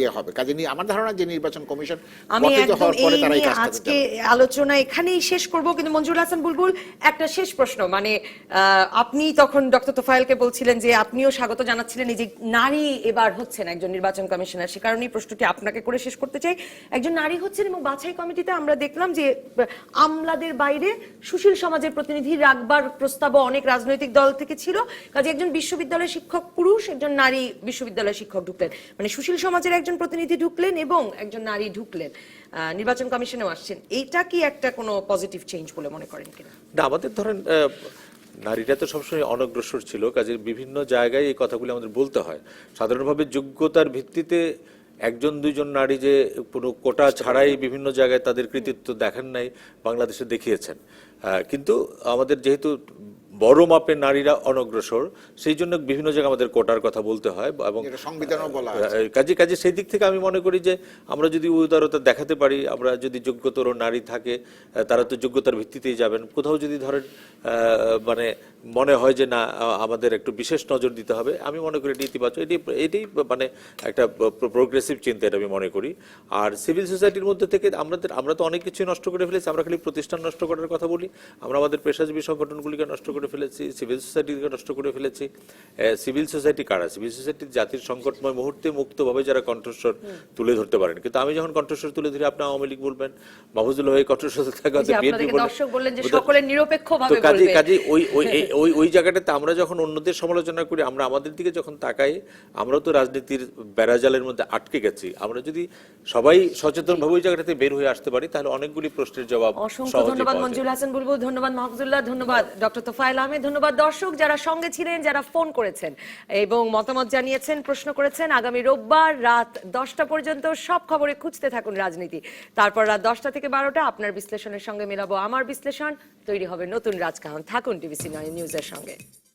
হবে কাজে আমার ধারণা যে নির্বাচন কমিশন আমি গঠিত একদম হওয়ার পরে এই তারা এই নিয়ে কাজটা আজকে আলোচনা এখানেই শেষ করব, কিন্তু মঞ্জুর হাসান বুলবুল, একটা শেষ প্রশ্ন। মানে আপনি তখন ডক্টর তোফায়েলকে বলছিলেন যে আপনিও স্বাগত জানাচ্ছিলেন এই যে নারী এবার হচ্ছেন একজন নির্বাচন কমিশনার, সে কারণেই প্রশ্নটি আপনাকে করে শেষ করতে চাই। একজন নারী হচ্ছেন এবং বাছাই কমিটিতে আমরা দেখলাম যে আমলাদের বাইরে সুশীল সমাজের প্রতিনিধি রাখবার প্রস্তাবও অনেক রাজনৈতিক দল থেকে ছিল। কাজে একজন বিশ্ববিদ্যালয়ের শিক্ষক পুরুষ, একজন নারী বিশ্ববিদ্যালয়ের শিক্ষক ঢুকলেন, মানে সুশীল সমাজের একজন প্রতিনিধি ঢুকলেন এবং একজন নারী ঢুকলেন, নির্বাচন কমিশনেও আসছেন। এইটা কি একটা কোনো পজিটিভ চেঞ্জ বলে মনে করেন কিনা? না, আমাদের ধরেন নারীরা তো সবসময় অনগ্রসর ছিল, কাজে বিভিন্ন জায়গায় এই কথাগুলো আমাদের বলতে হয়। সাধারণভাবে যোগ্যতার ভিত্তিতে একজন দুইজন নারী যে কোনো কোটা ছাড়াই বিভিন্ন জায়গায় তাদের কৃতিত্ব দেখান নাই, বাংলাদেশে দেখিয়েছেন। কিন্তু আমাদের যেহেতু বড় মাপের নারীরা অনগ্রসর, সেই জন্য বিভিন্ন জায়গায় আমাদের কোটার কথা বলতে হয় এবং যেটা সংবিধানেও বলা আছে। কাজে সেই দিক থেকে আমি মনে করি যে আমরা যদি উদারতা দেখাতে পারি, আমরা যদি যোগ্যতর নারী থাকে তারা তো যোগ্যতার ভিত্তিতেই যাবেন। কোথাও যদি ধরেন মানে মনে হয় যে না আমাদের একটু বিশেষ নজর দিতে হবে, আমি মনে করি এটি ইতিবাচক, এটাই মানে একটা প্রোগ্রেসিভ চিন্তা, এটা আমি মনে করি। আর সিভিল সোসাইটির মধ্যে থেকে আমরা তো অনেক কিছু নষ্ট করে ফেলেছি। আমরা খালি প্রতিষ্ঠান নষ্ট করার কথা বলি, আমরা আমাদের পেশাজীবী সংগঠনগুলিকে নষ্ট করে ফেলেছি, সিভিল সোসাইটিকে নষ্ট করে ফেলেছি। সিভিল সোসাইটি কারা? সিভিল সোসাইটি জাতির সংকটময় মুহূর্তে মুক্তভাবে যারা কণ্ঠস্বর তুলে ধরতে পারেন। কিন্তু আমি যখন কণ্ঠস্বর তুলে ধরি, আপনি আওয়ামী লীগ বলবেন, মাহফুজুল ভাই কণ্ঠস্বর থাকা, যে আপনাদেরকে দর্শক বললেন যে সকলে নিরপেক্ষভাবে কাজে বলবে। কাজে ওই জায়গাটাতে আমরা যখন অন্যদের সমালোচনা করি, আমরা আমাদের দিকে যখন তাকাই, আমরাও তো রাজনীতির বেড়াজালের মধ্যে আটকে গেছি। আমরা যদি সবাই সচেতনভাবে ওই জায়গাটাতে বের হয়ে আসতে পারি, তাহলে অনেকগুলি প্রশ্নের জবাব অসংখ্য সহজেই ধন্যবাদ পাওয়া যায়। মঞ্জুর হাসান বুলবুল, ধন্যবাদ মাহফুজুল্লাহ, ধন্যবাদ ডক্টর তোফায়েল আহমেদ, ধন্যবাদ দর্শক যারা সঙ্গে ছিলেন, যারা ফোন করেছেন এবং মতামত জানিয়েছেন, প্রশ্ন করেছেন। আগামী রোববার রাত 10টা পর্যন্ত সব খবরে খুঁজতে থাকুন রাজনীতি। তারপর রাত 10টা থেকে 12টা আপনার বিশ্লেষণের সঙ্গে মেলাবো আমার বিশ্লেষণ, তৈরি হবে নতুন রাজকাহন। থাকুন টিভিসি 9 নিউজের সঙ্গে।